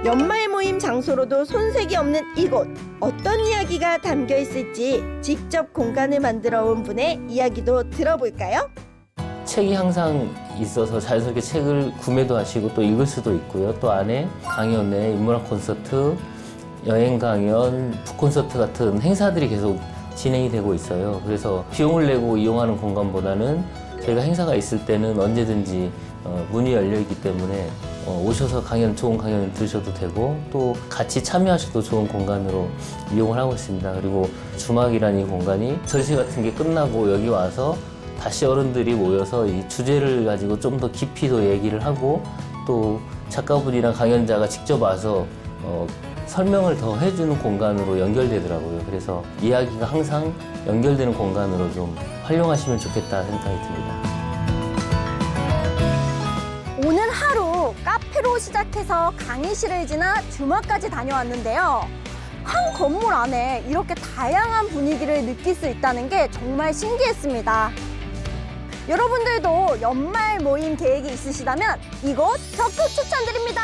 연말 모임 장소로도 손색이 없는 이곳. 어떤 이야기가 담겨 있을지 직접 공간을 만들어 온 분의 이야기도 들어볼까요? 책이 항상 있어서 자연스럽게 책을 구매도 하시고 또 읽을 수도 있고요. 또 안에 강연회, 인문학 콘서트, 여행 강연, 북콘서트 같은 행사들이 계속 진행이 되고 있어요. 그래서 비용을 내고 이용하는 공간보다는 저희가 행사가 있을 때는 언제든지 문이 열려 있기 때문에 오셔서 좋은 강연 들으셔도 되고 또 같이 참여하셔도 좋은 공간으로 이용을 하고 있습니다. 그리고 주막이라는 이 공간이 전시 같은 게 끝나고 여기 와서 다시 어른들이 모여서 이 주제를 가지고 좀 더 깊이 더 얘기를 하고 또 작가분이랑 강연자가 직접 와서 설명을 더 해주는 공간으로 연결되더라고요. 그래서 이야기가 항상 연결되는 공간으로 좀 활용하시면 좋겠다 생각이 듭니다. 오늘 하루 카페로 시작해서 강의실을 지나 주막까지 다녀왔는데요. 한 건물 안에 이렇게 다양한 분위기를 느낄 수 있다는 게 정말 신기했습니다. 여러분들도 연말 모임 계획이 있으시다면 이곳 적극 추천드립니다.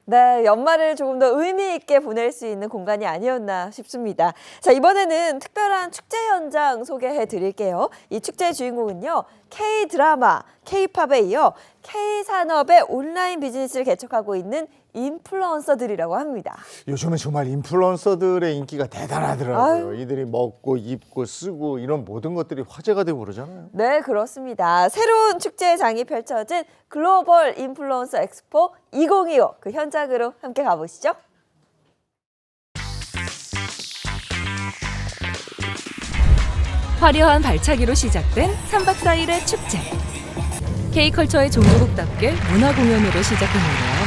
네, 연말을 조금 더 의미 있게 보낼 수 있는 공간이 아니었나 싶습니다. 자, 이번에는 특별한 축제 현장 소개해 드릴게요. 이 축제의 주인공은요, K-드라마, K-팝에 이어 K-산업의 온라인 비즈니스를 개척하고 있는 인플루언서들이라고 합니다. 요즘은 정말 인플루언서들의 인기가 대단하더라고요. 이들이 먹고 입고 쓰고 이런 모든 것들이 화제가 되고 그러잖아요. 네, 그렇습니다. 새로운 축제의 장이 펼쳐진 글로벌 인플루언서 엑스포 2025 그 현장으로 함께 가보시죠. 화려한 발차기로 시작된 3박 4일의 축제. K컬처의 종로국답게 문화공연으로 시작했는데요.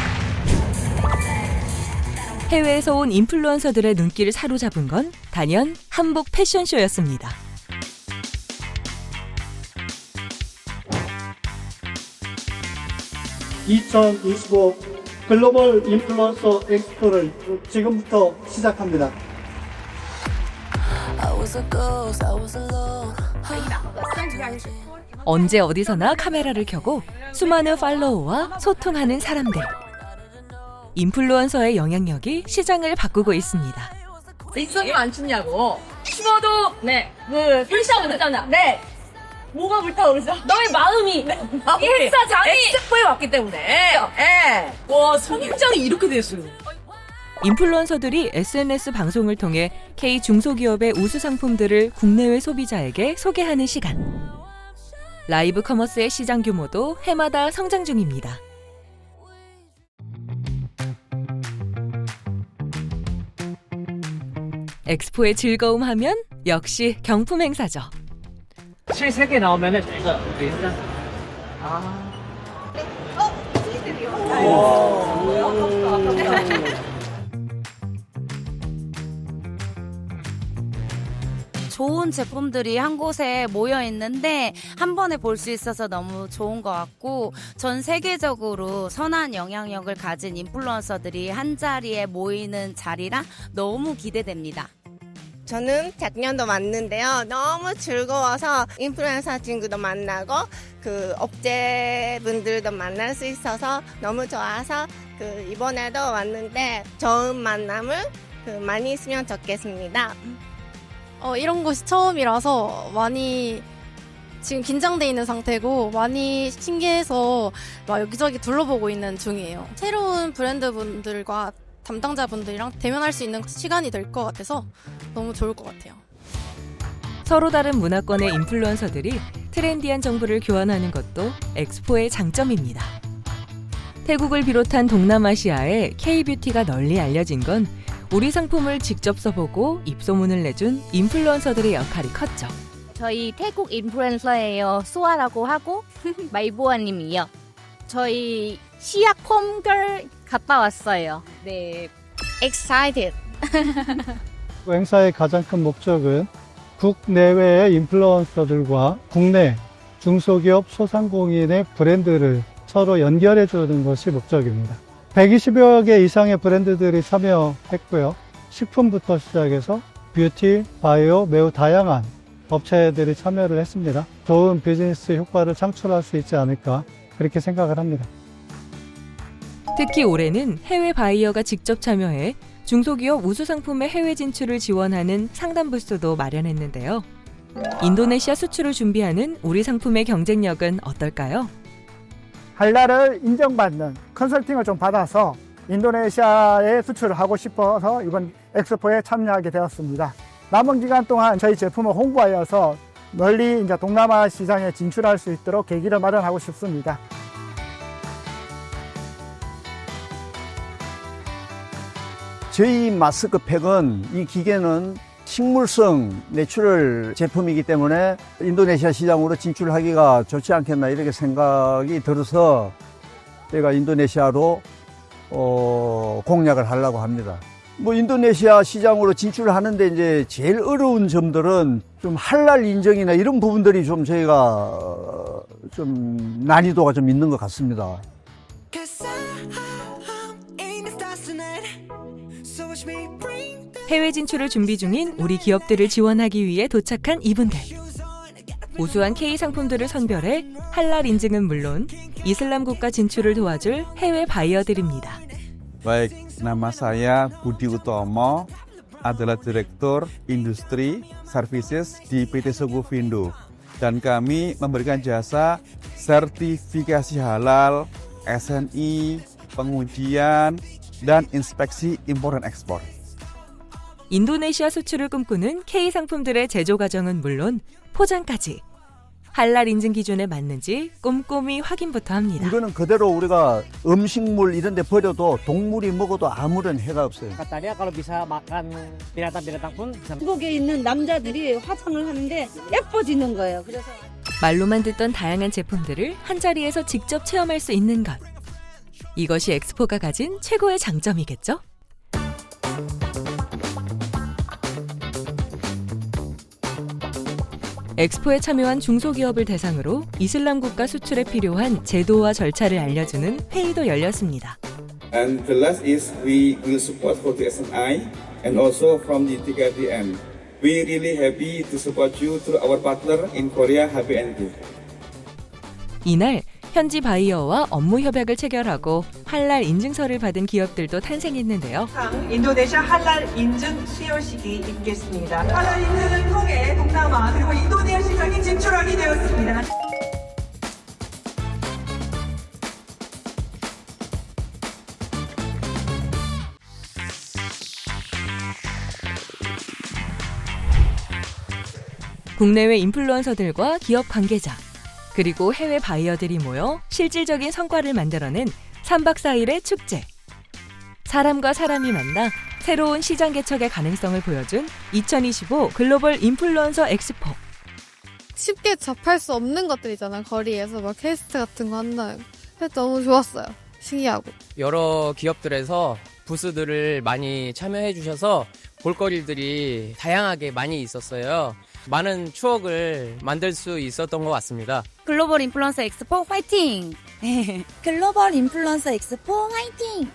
해외에서 온 인플루언서들의 눈길을 사로잡은 건 단연 한복 패션쇼였습니다. (2025) 글로벌 인플루언서 엑스포를 지금부터 시작합니다. 언제 어디서나 카메라를 켜고 수많은 팔로워와 소통하는 사람들. 인플루언서의 영향력이 시장을 바꾸고 있습니다. 입성이 안 춥냐고. 추워도 네. 불타오르잖아. 네. 뭐가 불타오르죠? 너의 마음이. 네. 이 행사장이 엑스포에 왔기 때문에. 네. 와, 성장이 이렇게 됐어요. 인플루언서들이 SNS 방송을 통해 K 중소기업의 우수 상품들을 국내외 소비자에게 소개하는 시간. 라이브 커머스의 시장 규모도 해마다 성장 중입니다. 엑스포의 즐거움 하면 역시 경품 행사죠. 실 3개 나오면은 저희가 우리 현장. 좋은 제품들이 한 곳에 모여 있는데 한 번에 볼 수 있어서 너무 좋은 것 같고 전 세계적으로 선한 영향력을 가진 인플루언서들이 한 자리에 모이는 자리라 너무 기대됩니다. 저는 작년도 왔는데요. 너무 즐거워서 인플루언서 친구도 만나고 그 업체분들도 만날 수 있어서 너무 좋아서 이번에도 왔는데 좋은 만남을 많이 있으면 좋겠습니다. 이런 곳이 처음이라서 많이 지금 긴장돼 있는 상태고 많이 신기해서 막 여기저기 둘러보고 있는 중이에요. 새로운 브랜드분들과 담당자분들이랑 대면할 수 있는 시간이 될 것 같아서 너무 좋을 것 같아요. 서로 다른 문화권의 인플루언서들이 트렌디한 정보를 교환하는 것도 엑스포의 장점입니다. 태국을 비롯한 동남아시아에 K-뷰티가 널리 알려진 건 우리 상품을 직접 써보고 입소문을 내준 인플루언서들의 역할이 컸죠. 저희 태국 인플루언서예요. 수아라고 하고 마이보아님이요. 저희 시약 폼걸 갔다 왔어요. 네, excited. 행사의 가장 큰 목적은 국내외의 인플루언서들과 국내 중소기업 소상공인의 브랜드를 서로 연결해 주는 것이 목적입니다. 120여 개 이상의 브랜드들이 참여했고요. 식품부터 시작해서 뷰티, 바이오 매우 다양한 업체들이 참여를 했습니다. 좋은 비즈니스 효과를 창출할 수 있지 않을까 그렇게 생각을 합니다. 특히 올해는 해외 바이어가 직접 참여해 중소기업 우수 상품의 해외 진출을 지원하는 상담 부스도 마련했는데요. 인도네시아 수출을 준비하는 우리 상품의 경쟁력은 어떨까요? 할랄을 인정받는 컨설팅을 좀 받아서 인도네시아에 수출을 하고 싶어서 이번 엑스포에 참여하게 되었습니다. 남은 기간 동안 저희 제품을 홍보하여서 널리 이제 동남아 시장에 진출할 수 있도록 계기를 마련하고 싶습니다. 저희 마스크팩은 이 기계는 식물성 내추럴 제품이기 때문에 인도네시아 시장으로 진출하기가 좋지 않겠나 이렇게 생각이 들어서 제가 인도네시아로 공략을 하려고 합니다. 뭐 인도네시아 시장으로 진출하는데 이제 제일 어려운 점들은 좀 할랄 인정이나 이런 부분들이 좀 저희가 좀 난이도가 좀 있는 것 같습니다. 해외 진출을 준비 중인 우리 기업들을 지원하기 위해 도착한 이분들. 우수한 K 상품들을 선별해 할랄 인증은 물론 이슬람 국가 진출을 도와줄 해외 바이어들입니다. Baik, nama saya Budi Utomo, adalah Direktur Industri Services di PT Segufindo. Dan kami memberikan jasa sertifikasi halal, SNI, pengujian, dan inspeksi impor dan ekspor. 인도네시아 수출을 꿈꾸는 K 상품들의 제조 과정은 물론 포장까지 할랄 인증 기준에 맞는지 꼼꼼히 확인부터 합니다. 이거는 그대로 우리가 음식물 이런 데 버려도 동물이 먹어도 아무런 해가 없어요. Katanya kalau bisa makan binatang-binatang pun bisa. 한국에 있는 남자들이 화장을 하는데 예뻐지는 거예요. 그래서 말로만 듣던 다양한 제품들을 한자리에서 직접 체험할 수 있는 것. 이것이 엑스포가 가진 최고의 장점이겠죠? 엑스포에 참여한 중소기업을 대상으로 이슬람 국가 수출에 필요한 제도와 절차를 알려주는 회의도 열렸습니다. And the last is we will support for the SNI and also from the TKDN. We really happy to support you through our partner in Korea, HBN Group. 이날 현지 바이어와 업무 협약을 체결하고 할랄 인증서를 받은 기업들도 탄생했는데요. 인도네시아 할랄 인증 수여식이 있겠습니다. 할랄 인증을 통해 동남아 그리고 인도네시아 시장에 진출하게 되었습니다. 국내외 인플루언서들과 기업 관계자 그리고 해외 바이어들이 모여 실질적인 성과를 만들어낸 3박 4일의 축제. 사람과 사람이 만나 새로운 시장 개척의 가능성을 보여준 2025 글로벌 인플루언서 엑스포. 쉽게 접할 수 없는 것들이잖아. 거리에서 막 퀘스트 같은 거 한다. 그래서 너무 좋았어요. 신기하고. 여러 기업들에서 부스들을 많이 참여해 주셔서 볼거리들이 다양하게 많이 있었어요. 많은 추억을 만들 수 있었던 것 같습니다. 글로벌 인플루언서 엑스포 화이팅! 글로벌 인플루언서 엑스포 화이팅!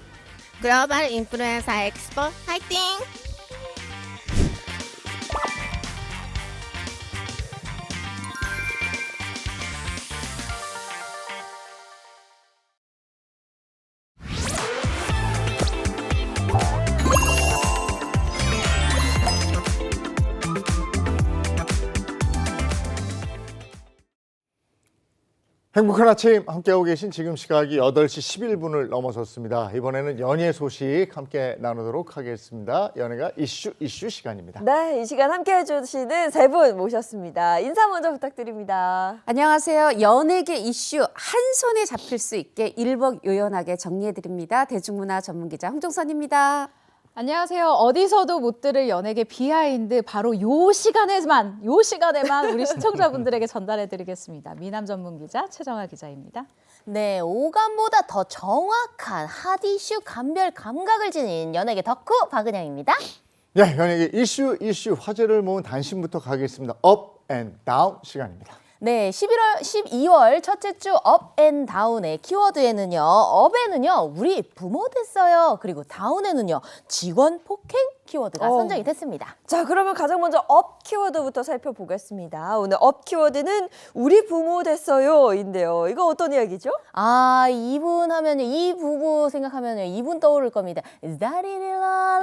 글로벌 인플루엔서 엑스포 화이팅! 행복한 아침 함께하고 계신 지금 시각이 8시 11분을 넘어섰습니다. 이번에는 연예 소식 함께 나누도록 하겠습니다. 연예가 이슈 시간입니다. 네, 이 시간 함께해 주시는 세 분 모셨습니다. 인사 먼저 부탁드립니다. 안녕하세요. 연예계 이슈 한 손에 잡힐 수 있게 일목요연하게 정리해드립니다. 대중문화 전문기자 홍종선입니다. 안녕하세요. 어디서도 못 들을 연예계 비하인드 바로 요 시간에만 우리 시청자분들에게 전달해드리겠습니다. 미남 전문기자 최정아 기자입니다. 네, 오감보다 더 정확한 핫 이슈 감별 감각을 지닌 연예계 덕후 박은영입니다. 네, 연예계 이슈 화제를 모은 단신부터 가겠습니다. 업 앤 다운 시간입니다. 네, 12월 첫째 주 업 앤 다운의 키워드에는요. 업에는요. 우리 부모 됐어요. 그리고 다운에는요. 직원 폭행 키워드가 선정이 됐습니다. 자, 그러면 가장 먼저 업 키워드부터 살펴보겠습니다. 오늘 업 키워드는 우리 부모 됐어요인데요. 이거 어떤 이야기죠? 아, 이분 하면요. 이 부부 생각하면요. 이분 떠오를 겁니다. 다리리라라.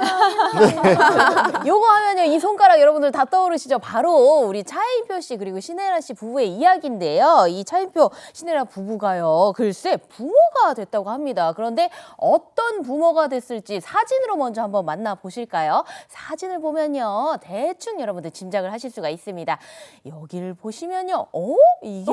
요거 하면요. 이 손가락 여러분들 다 떠오르시죠? 바로 우리 차인표 씨 그리고 신혜라 씨 부부의 이야기인데요. 이 차인표, 신혜라 부부가요. 글쎄 부모가 됐다고 합니다. 그런데 어떤 부모가 됐을지 사진으로 먼저 한번 만나보실까요? 사진을 보면요. 대충 여러분들 짐작을 하실 수가 있습니다. 여기를 보시면요. 이게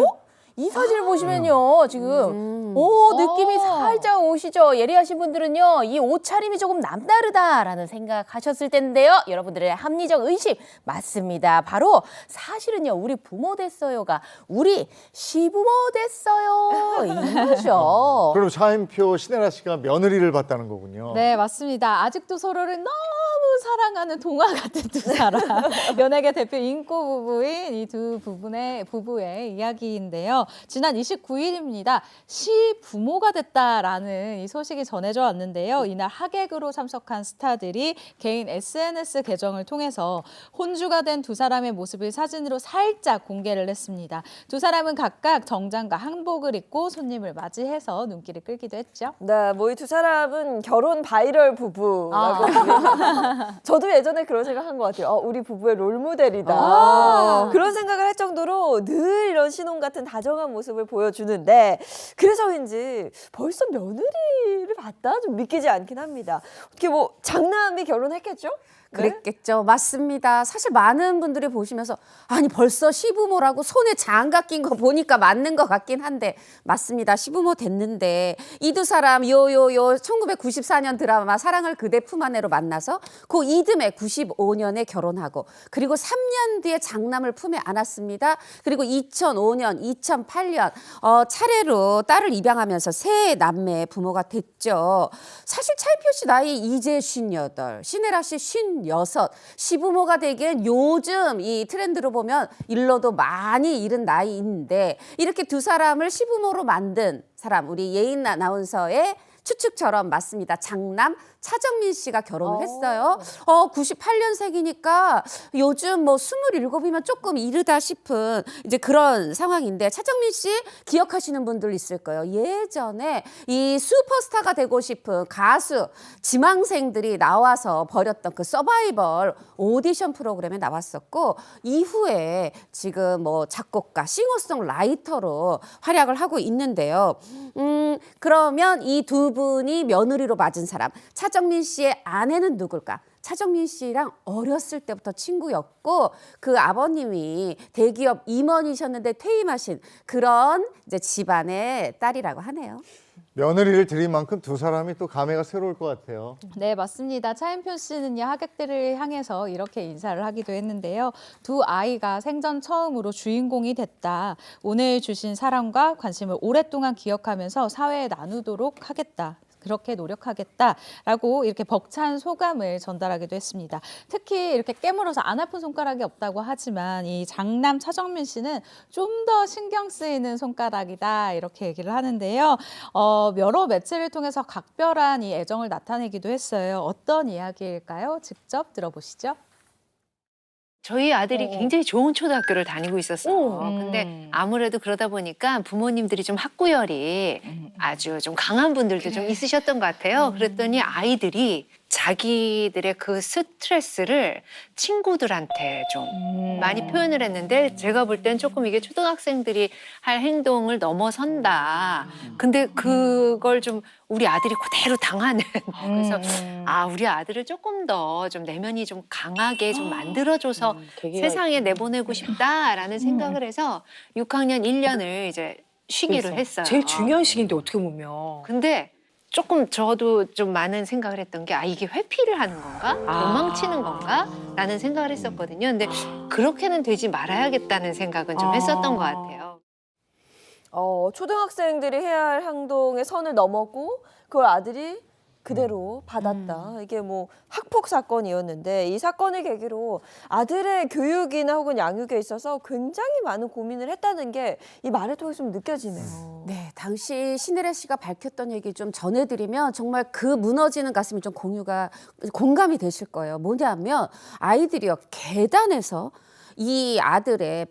이 사진을 보시면요. 지금 느낌이 살짝 오시죠? 예리하신 분들은요. 이 옷차림이 조금 남다르다라는 생각하셨을 텐데요. 여러분들의 합리적 의심 맞습니다. 바로 사실은요. 우리 부모 됐어요가 우리 시부모 됐어요. 이거죠. 그럼 차인표, 신혜라 씨가 며느리를 봤다는 거군요. 네, 맞습니다. 아직도 서로를 너무 사랑하는 동화 같은 두 사람. 연예계 대표 인꼬 부부인 이 두 부부의 이야기인데요. 지난 29일입니다. 시부모가 됐다라는 이 소식이 전해져 왔는데요. 이날 하객으로 참석한 스타들이 개인 SNS 계정을 통해서 혼주가 된 두 사람의 모습을 사진으로 살짝 공개를 했습니다. 두 사람은 각각 정장과 한복을 입고 손님을 맞이해서 눈길을 끌기도 했죠. 네, 뭐 이 두 사람은 결혼 바이럴 부부라고 저도 예전에 그런 생각한 것 같아요. 우리 부부의 롤모델이다. 그런 생각을 할 정도로 늘 이런 신혼 같은 다정한 모습을 보여주는데 그래서인지 벌써 며느리를 봤다? 좀 믿기지 않긴 합니다. 어떻게 뭐 장남이 결혼했겠죠? 그랬겠죠. 맞습니다. 사실 많은 분들이 보시면서 아니 벌써 시부모라고 손에 장갑 낀 거 보니까 맞는 것 같긴 한데 맞습니다. 시부모 됐는데 이 두 사람 1994년 드라마 사랑을 그대 품 안에로 만나서 그 이듬해 95년에 결혼하고 그리고 3년 뒤에 장남을 품에 안았습니다. 그리고 2005년, 2008년 차례로 딸을 입양하면서 세 남매 부모가 됐죠. 사실 차인표 씨 나이 이제 58, 신혜라 씨 56, 시부모가 되기엔 요즘 이 트렌드로 보면 일러도 많이 이른 나이인데 이렇게 두 사람을 시부모로 만든 사람 우리 예인 아나운서의 추측처럼 맞습니다. 장남 차정민 씨가 결혼을 했어요. 98년생이니까 요즘 뭐 27이면 조금 이르다 싶은 이제 그런 상황인데 차정민 씨 기억하시는 분들 있을 거예요. 예전에 이 슈퍼스타가 되고 싶은 가수 지망생들이 나와서 벌였던 그 서바이벌 오디션 프로그램에 나왔었고 이후에 지금 뭐 작곡가, 싱어송라이터로 활약을 하고 있는데요. 그러면 이 두 분이 며느리로 맞은 사람 차정민 씨의 아내는 누굴까? 차정민 씨랑 어렸을 때부터 친구였고 그 아버님이 대기업 임원이셨는데 퇴임하신 그런 이제 집안의 딸이라고 하네요. 며느리를 들인 만큼 두 사람이 또 감회가 새로울 것 같아요. 네, 맞습니다. 차인표 씨는요, 하객들을 향해서 이렇게 인사를 하기도 했는데요. 두 아이가 생전 처음으로 주인공이 됐다. 오늘 주신 사랑과 관심을 오랫동안 기억하면서 사회에 나누도록 하겠다. 그렇게 노력하겠다라고 이렇게 벅찬 소감을 전달하기도 했습니다. 특히 이렇게 깨물어서 안 아픈 손가락이 없다고 하지만 이 장남 차정민 씨는 좀 더 신경 쓰이는 손가락이다 이렇게 얘기를 하는데요. 여러 매체를 통해서 각별한 이 애정을 나타내기도 했어요. 어떤 이야기일까요? 직접 들어보시죠. 저희 아들이 굉장히 좋은 초등학교를 다니고 있었어요. 근데 아무래도 그러다 보니까 부모님들이 좀 학구열이 아주 좀 강한 분들도 좀 있으셨던 것 같아요. 그랬더니 아이들이 자기들의 그 스트레스를 친구들한테 좀 많이 표현을 했는데 제가 볼 땐 조금 이게 초등학생들이 할 행동을 넘어선다. 근데 그걸 좀 우리 아들이 그대로 당하는. 그래서 우리 아들을 조금 더 좀 내면이 좀 강하게 좀 만들어줘서 세상에 내보내고 싶다라는 생각을 해서 6학년 1년을 이제 쉬기로 했어요. 제일 중요한 시기인데 어떻게 보면. 근데 조금 저도 좀 많은 생각을 했던 게 이게 회피를 하는 건가? 도망치는 건가? 라는 생각을 했었거든요. 근데 그렇게는 되지 말아야겠다는 생각은 좀 했었던 것 같아요. 초등학생들이 해야 할 행동의 선을 넘었고 그걸 아들이 그대로 받았다. 이게 뭐 학폭 사건이었는데 이 사건을 계기로 아들의 교육이나 혹은 양육에 있어서 굉장히 많은 고민을 했다는 게 이 말을 통해서 좀 느껴지네요. 네, 당시 신혜라 씨가 밝혔던 얘기 좀 전해드리면 정말 그 무너지는 가슴이 좀 공감이 되실 거예요. 뭐냐면 아이들이요 계단에서 이 아들의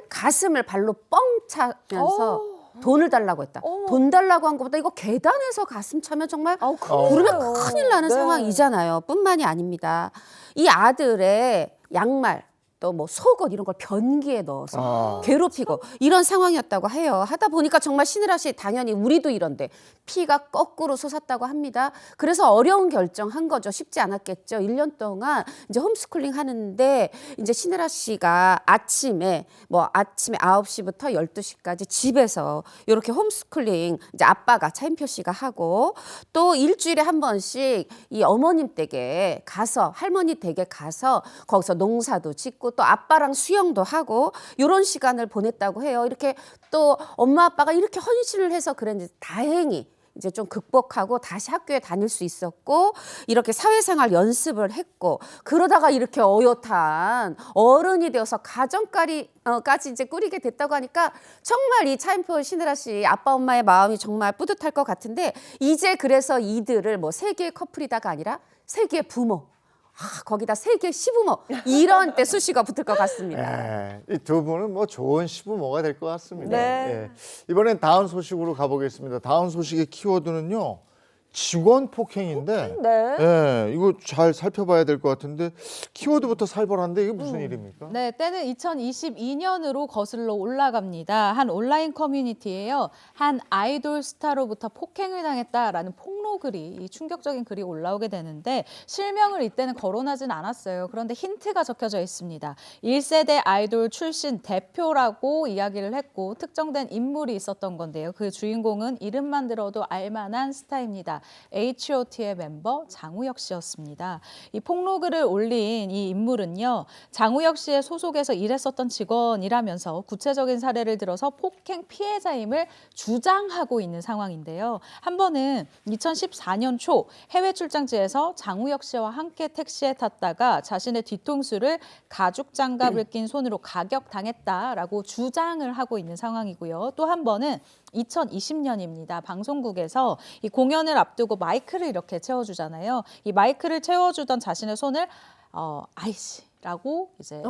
가슴을 발로 뻥 차면서 돈을 달라고 했다. 돈 달라고 한 것보다 이거 계단에서 가슴 차면 정말 부르면 큰일 나는 상황이잖아요. 뿐만이 아닙니다. 이 아들의 양말 또 뭐 속옷 이런 걸 변기에 넣어서 괴롭히고 이런 상황이었다고 해요. 하다 보니까 정말 신혜라 씨 당연히 우리도 이런데 피가 거꾸로 솟았다고 합니다. 그래서 어려운 결정한 거죠. 쉽지 않았겠죠. 1년 동안 이제 홈스쿨링 하는데 이제 신혜라 씨가 아침에 9시부터 12시까지 집에서 이렇게 홈스쿨링 이제 아빠가 차인표 씨가 하고 또 일주일에 한 번씩 이 어머님 댁에 가서 할머니 댁에 가서 거기서 농사도 짓고 또 아빠랑 수영도 하고 이런 시간을 보냈다고 해요. 이렇게 또 엄마 아빠가 이렇게 헌신을 해서 그랬는지 다행히 이제 좀 극복하고 다시 학교에 다닐 수 있었고 이렇게 사회생활 연습을 했고 그러다가 이렇게 어엿한 어른이 되어서 가정까지 이제 꾸리게 됐다고 하니까 정말 이 차인표 신혜라 씨 아빠 엄마의 마음이 정말 뿌듯할 것 같은데 이제 그래서 이들을 뭐 세계의 커플이다가 아니라 세계의 부모 거기다 세계 시부모 이런 때 수식어 붙을 것 같습니다. 이 두 분은 뭐 좋은 시부모가 될 것 같습니다. 네. 이번엔 다음 소식으로 가보겠습니다. 다음 소식의 키워드는요. 직원 폭행인데 이거 잘 살펴봐야 될 것 같은데 키워드부터 살벌한데 이게 무슨 일입니까? 네, 때는 2022년으로 거슬러 올라갑니다. 한 온라인 커뮤니티에요. 한 아이돌 스타로부터 폭행을 당했다라는 폭로글이 충격적인 글이 올라오게 되는데 실명을 이때는 거론하진 않았어요. 그런데 힌트가 적혀져 있습니다. 1세대 아이돌 출신 대표라고 이야기를 했고 특정된 인물이 있었던 건데요. 그 주인공은 이름만 들어도 알만한 스타입니다. H.O.T의 멤버 장우혁 씨였습니다. 이 폭로글을 올린 이 인물은요. 장우혁 씨의 소속에서 일했었던 직원이라면서 구체적인 사례를 들어서 폭행 피해자임을 주장하고 있는 상황인데요. 한 번은 2014년 초 해외 출장지에서 장우혁 씨와 함께 택시에 탔다가 자신의 뒤통수를 가죽 장갑을 낀 손으로 가격당했다라고 주장을 하고 있는 상황이고요. 또 한 번은 2020년입니다. 방송국에서 이 공연을 앞두고 마이크를 이렇게 채워주잖아요. 이 마이크를 채워주던 자신의 손을 아이씨라고 이제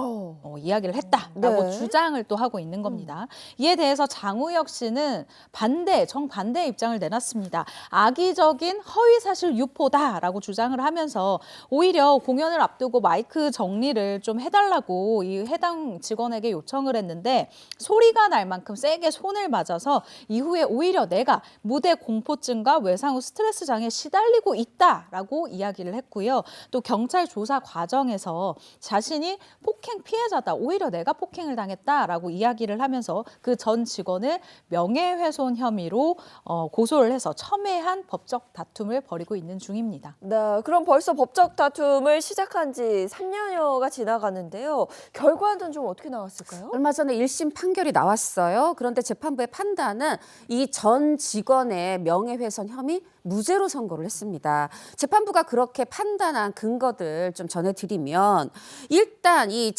이야기를 했다라고 주장을 또 하고 있는 겁니다. 이에 대해서 장우혁 씨는 정반대의 입장을 내놨습니다. 악의적인 허위사실 유포다라고 주장을 하면서 오히려 공연을 앞두고 마이크 정리를 좀 해달라고 이 해당 직원에게 요청을 했는데 소리가 날 만큼 세게 손을 맞아서 이후에 오히려 내가 무대 공포증과 외상 후 스트레스 장애에 시달리고 있다라고 이야기를 했고요. 또 경찰 조사 과정에서 자신 자신이 폭행 피해자다. 오히려 내가 폭행을 당했다라고 이야기를 하면서 그 전 직원을 명예훼손 혐의로 고소를 해서 첨예한 법적 다툼을 벌이고 있는 중입니다. 네, 그럼 벌써 법적 다툼을 시작한 지 3년여가 지나가는데요. 결과는 좀 어떻게 나왔을까요? 얼마 전에 1심 판결이 나왔어요. 그런데 재판부의 판단은 이 전 직원의 명예훼손 혐의 무죄로 선고를 했습니다. 재판부가 그렇게 판단한 근거들 좀 전해드리면 일단 이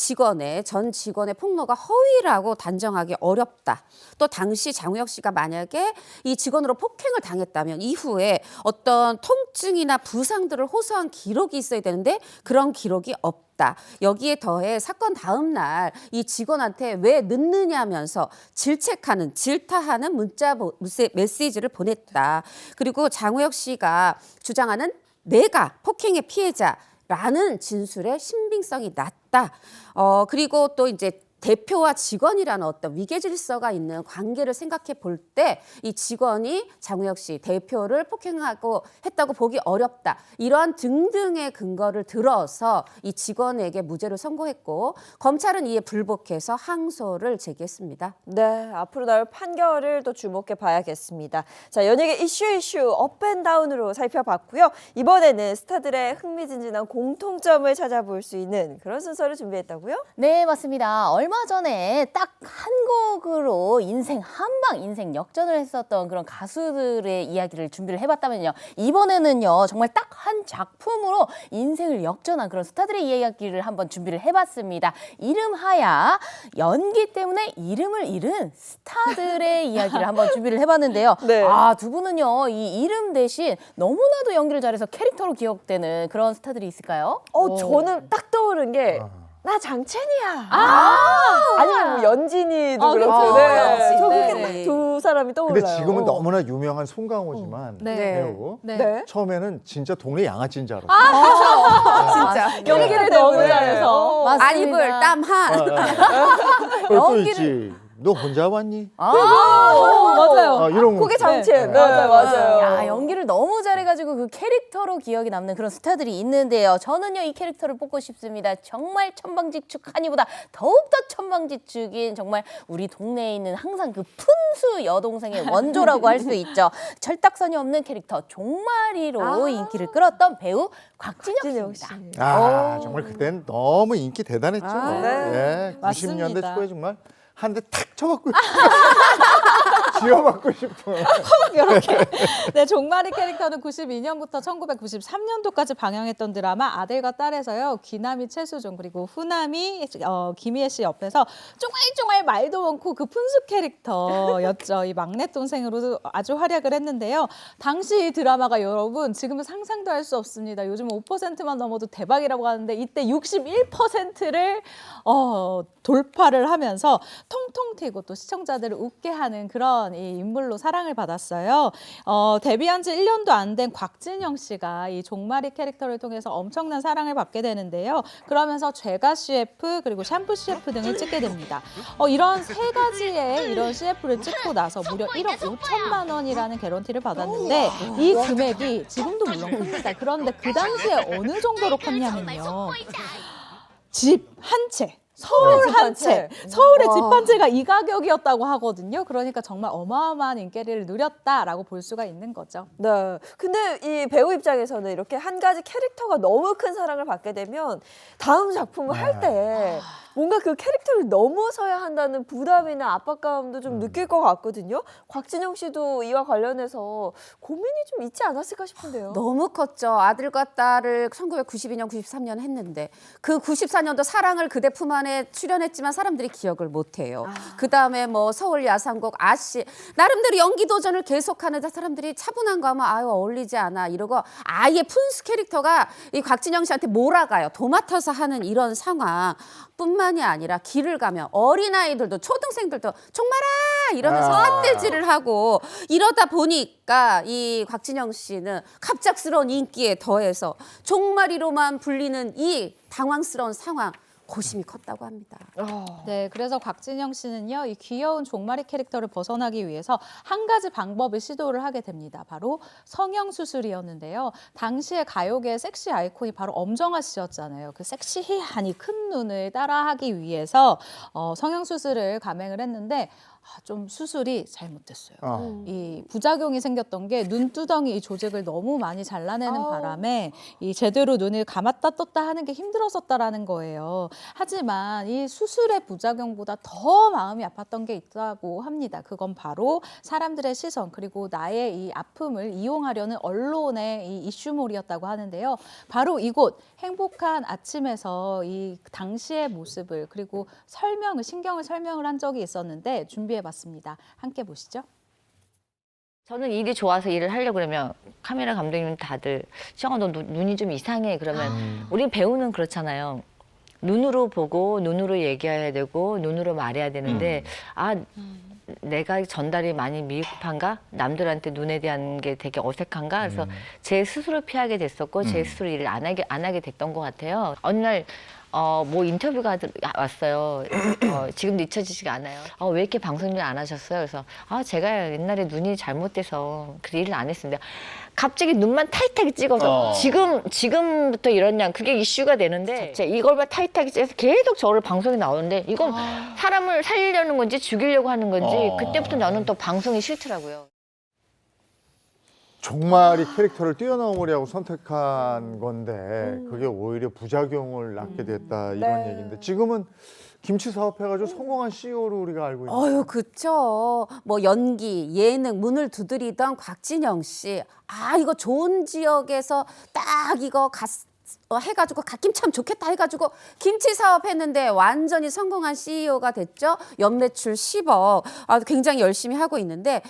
전 직원의 폭로가 허위라고 단정하기 어렵다. 또 당시 장우혁 씨가 만약에 이 직원으로 폭행을 당했다면 이후에 어떤 통증이나 부상들을 호소한 기록이 있어야 되는데 그런 기록이 없다. 여기에 더해 사건 다음 날 이 직원한테 왜 늦느냐면서 질타하는 문자 메시지를 보냈다. 그리고 장우혁 씨가 주장하는 내가 폭행의 피해자라는 진술의 신빙성이 낮다. 그리고 또 이제 대표와 직원이라는 어떤 위계질서가 있는 관계를 생각해 볼 때 이 직원이 장우혁 씨 대표를 폭행하고 했다고 보기 어렵다. 이러한 등등의 근거를 들어서 이 직원에게 무죄를 선고했고 검찰은 이에 불복해서 항소를 제기했습니다. 네, 앞으로 나올 판결을 또 주목해 봐야겠습니다. 자, 연예계 이슈 업앤다운으로 살펴봤고요. 이번에는 스타들의 흥미진진한 공통점을 찾아볼 수 있는 그런 순서를 준비했다고요? 네, 맞습니다. 얼마 전에 딱 한 곡으로 인생 한방, 인생 역전을 했었던 그런 가수들의 이야기를 준비를 해봤다면요. 이번에는요, 정말 딱 한 작품으로 인생을 역전한 그런 스타들의 이야기를 한번 준비를 해봤습니다. 이름하야 연기 때문에 이름을 잃은 스타들의 이야기를 한번 준비를 해봤는데요. 네. 두 분은요, 이 이름 대신 너무나도 연기를 잘해서 캐릭터로 기억되는 그런 스타들이 있을까요? 저는 딱 떠오른 게 나 장첸이야. 아! 아니면 뭐 연진이도 아, 그렇고. 그렇죠. 네. 저 네. 그렇게 두 사람이 떠올라요. 근데 지금은 너무나 유명한 송강호지만 네. 배우 네. 처음에는 진짜 동네 양아치인 줄 알았어요. 진짜 연기를 너무 잘해서. 안입을 땀한. 또 있지. 너 혼자 왔니? 맞아요. 이런 그게 거. 장첸. 네. 맞아요. 야, 연기를 너무 잘해가지고 그 캐릭터로 기억이 남는 그런 스타들이 있는데요. 저는요, 이 캐릭터를 뽑고 싶습니다. 정말 천방지축하니보다 더욱더 천방지축인 정말 우리 동네에 있는 항상 그 푼수 여동생의 원조라고 할 수 있죠. 철딱선이 없는 캐릭터 종마리로 인기를 끌었던 배우 곽진영 씨입니다. 정말 그땐 너무 인기 대단했죠. 네. 90년대 맞습니다. 초에 정말 한 대 탁 쳐받고 지어받고 싶어. 이렇게. 네, 종마리 캐릭터는 92년부터 1993년도까지 방영했던 드라마 아들과 딸에서요. 귀남이 최수종 그리고 후남이 김희애 씨 옆에서 쫑알쫑알 말도 많고 그 푼수 캐릭터였죠. 이 막내 동생으로도 아주 활약을 했는데요. 당시 이 드라마가 여러분 지금은 상상도 할 수 없습니다. 요즘 5%만 넘어도 대박이라고 하는데 이때 61%를 돌파를 하면서 통통 튀고 또 시청자들을 웃게 하는 그런 이 인물로 사랑을 받았어요. 데뷔한 지 1년도 안 된 곽진영 씨가 이 종마리 캐릭터를 통해서 엄청난 사랑을 받게 되는데요. 그러면서 죄가 CF 그리고 샴푸 CF 등을 찍게 됩니다. 이런 세 가지의 이런 CF를 찍고 나서 무려 1억 5천만 원이라는 개런티를 받았는데 이 금액이 지금도 물론 큽니다. 그런데 그 당시에 어느 정도로 컸냐면요. 집 한 채. 서울 한 채, 서울의 집 한 채가 이 가격이었다고 하거든요. 그러니까 정말 어마어마한 인기를 누렸다라고 볼 수가 있는 거죠. 네. 근데 이 배우 입장에서는 이렇게 한 가지 캐릭터가 너무 큰 사랑을 받게 되면 다음 작품을 할 때 뭔가 그 캐릭터를 넘어서야 한다는 부담이나 압박감도 좀 느낄 것 같거든요. 곽진영 씨도 이와 관련해서 고민이 좀 있지 않았을까 싶은데요. 너무 컸죠. 아들과 딸을 1992년, 93년 했는데 그 94년도 사랑을 그대 품 안에 출연했지만 사람들이 기억을 못해요. 그다음에 뭐 서울 야상곡 아씨 나름대로 연기 도전을 계속하는데 사람들이 차분한 거 하면 아유 어울리지 않아 이러고 아예 푼수 캐릭터가 이 곽진영 씨한테 몰아가요. 도맡아서 하는 이런 상황. 뿐만이 아니라 길을 가면 어린아이들도 초등생들도 종마라 이러면서 삿대질을 하고 이러다 보니까 이 곽진영 씨는 갑작스러운 인기에 더해서 종마리로만 불리는 이 당황스러운 상황 고심이 컸다고 합니다. 네, 그래서 곽진영 씨는요, 이 귀여운 종마리 캐릭터를 벗어나기 위해서 한 가지 방법을 시도를 하게 됩니다. 바로 성형 수술이었는데요. 당시에 가요계의 섹시 아이콘이 바로 엄정화 씨였잖아요. 그 섹시한 이 큰 눈을 따라하기 위해서 성형 수술을 감행을 했는데 좀 수술이 잘못됐어요. 이 부작용이 생겼던 게 눈두덩이 이 조직을 너무 많이 잘라내는 바람에 이 제대로 눈을 감았다 떴다 하는 게 힘들었었다라는 거예요. 하지만 이 수술의 부작용보다 더 마음이 아팠던 게 있다고 합니다. 그건 바로 사람들의 시선 그리고 나의 이 아픔을 이용하려는 언론의 이 이슈몰이었다고 하는데요. 바로 이곳 행복한 아침에서 이 당시의 모습을 그리고 신경을 설명을 한 적이 있었는데 준비해봤습니다. 함께 보시죠. 저는 일이 좋아서 일을 하려고 그러면 카메라 감독님 다들 시영아 너 눈이 좀 이상해 그러면 우린 배우는 그렇잖아요. 눈으로 보고 눈으로 얘기해야 되고 눈으로 말해야 되는데 내가 전달이 많이 미흡한가? 남들한테 눈에 대한 게 되게 어색한가? 그래서 제 스스로 피하게 됐었고 제 스스로 일을 안 하게 됐던 것 같아요. 어느 날 뭐 인터뷰가 왔어요. 지금도 잊혀지지가 않아요. 왜 이렇게 방송일 안 하셨어요? 그래서 제가 옛날에 눈이 잘못돼서 그 일을 안 했습니다. 갑자기 눈만 타이트하게 찍어서 지금부터 이러냐 그게 이슈가 되는데 이걸만 타이트하게 찍어서 계속 저를 방송에 나오는데 이건 사람을 살리려는 건지 죽이려고 하는 건지 그때부터 저는 또 방송이 싫더라고요. 종마리 캐릭터를 뛰어넘으려고 선택한 건데 그게 오히려 부작용을 낳게 됐다 이런 얘기인데 지금은 김치 사업해가지고 성공한 CEO로 우리가 알고 있는. 그쵸. 뭐 연기, 예능, 문을 두드리던 곽진영 씨. 이거 좋은 지역에서 딱 이거 해가지고 갓김 참 좋겠다 해가지고 김치 사업 했는데 완전히 성공한 CEO가 됐죠. 연매출 10억. 굉장히 열심히 하고 있는데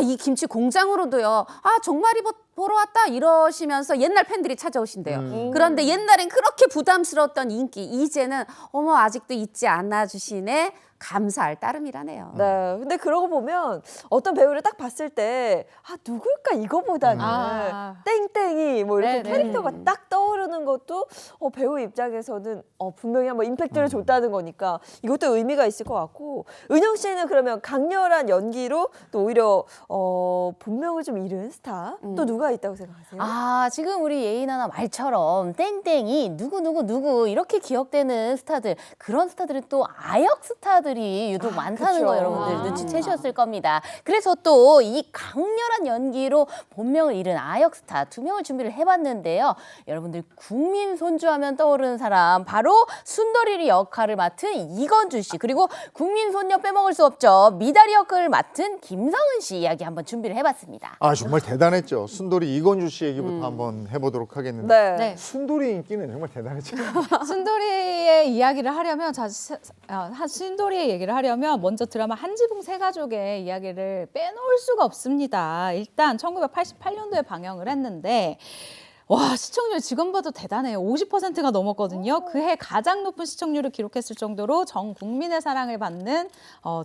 이 김치 공장으로도요. 종마리 보러 왔다 이러시면서 옛날 팬들이 찾아오신대요. 그런데 옛날엔 그렇게 부담스러웠던 인기 이제는 아직도 잊지 않아 주시네. 감사할 따름이라네요. 네, 근데 그러고 보면 어떤 배우를 딱 봤을 때 누굴까 이거보다는 땡땡이 뭐 이렇게 캐릭터가 딱 떠오르는 것도 배우 입장에서는 분명히 한번 임팩트를 줬다는 거니까 이것도 의미가 있을 것 같고 은영 씨는 그러면 강렬한 연기로 또 오히려 본명을 좀 잃은 스타 또 누가 있다고 생각하세요? 지금 우리 예인아나 말처럼 땡땡이 누구 이렇게 기억되는 스타들 그런 스타들은 또 아역 스타들이 유독 많다는 거 여러분들 눈치채셨을 겁니다. 그래서 또 이 강렬한 연기로 본명을 잃은 아역 스타 2명을 준비를 해봤는데요. 여러분들 국민 손주하면 떠오르는 사람 바로 순돌이 역할을 맡은 이건주 씨 그리고 국민 손녀 빼먹을 수 없죠. 미다리 역할을 맡은 김성은 씨 이야기 한번 준비를 해봤습니다. 정말 대단했죠. 순돌이 이건주 씨 얘기부터 한번 해보도록 하겠는데 네. 순돌이 인기는 정말 대단했죠. 순돌이의 이야기를 하려면 순돌이의 얘기를 하려면 먼저 드라마 한지붕 세가족의 이야기를 빼놓을 수가 없습니다. 일단 1988년도에 방영을 했는데 시청률 지금 봐도 대단해요. 50%가 넘었거든요. 그해 가장 높은 시청률을 기록했을 정도로 전 국민의 사랑을 받는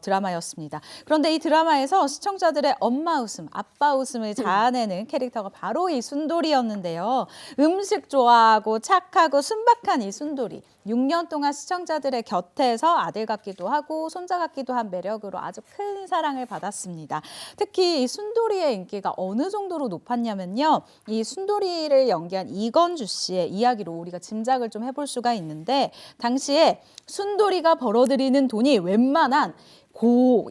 드라마였습니다. 그런데 이 드라마에서 시청자들의 엄마 웃음, 아빠 웃음을 자아내는 캐릭터가 바로 이 순돌이였는데요. 음식 좋아하고 착하고 순박한 이 순돌이. 6년 동안 시청자들의 곁에서 아들 같기도 하고 손자 같기도 한 매력으로 아주 큰 사랑을 받았습니다. 특히 이 순돌이의 인기가 어느 정도로 높았냐면요. 이 순돌이를 연기한 이건주 씨의 이야기로 우리가 짐작을 좀 해볼 수가 있는데 당시에 순돌이가 벌어들이는 돈이 웬만한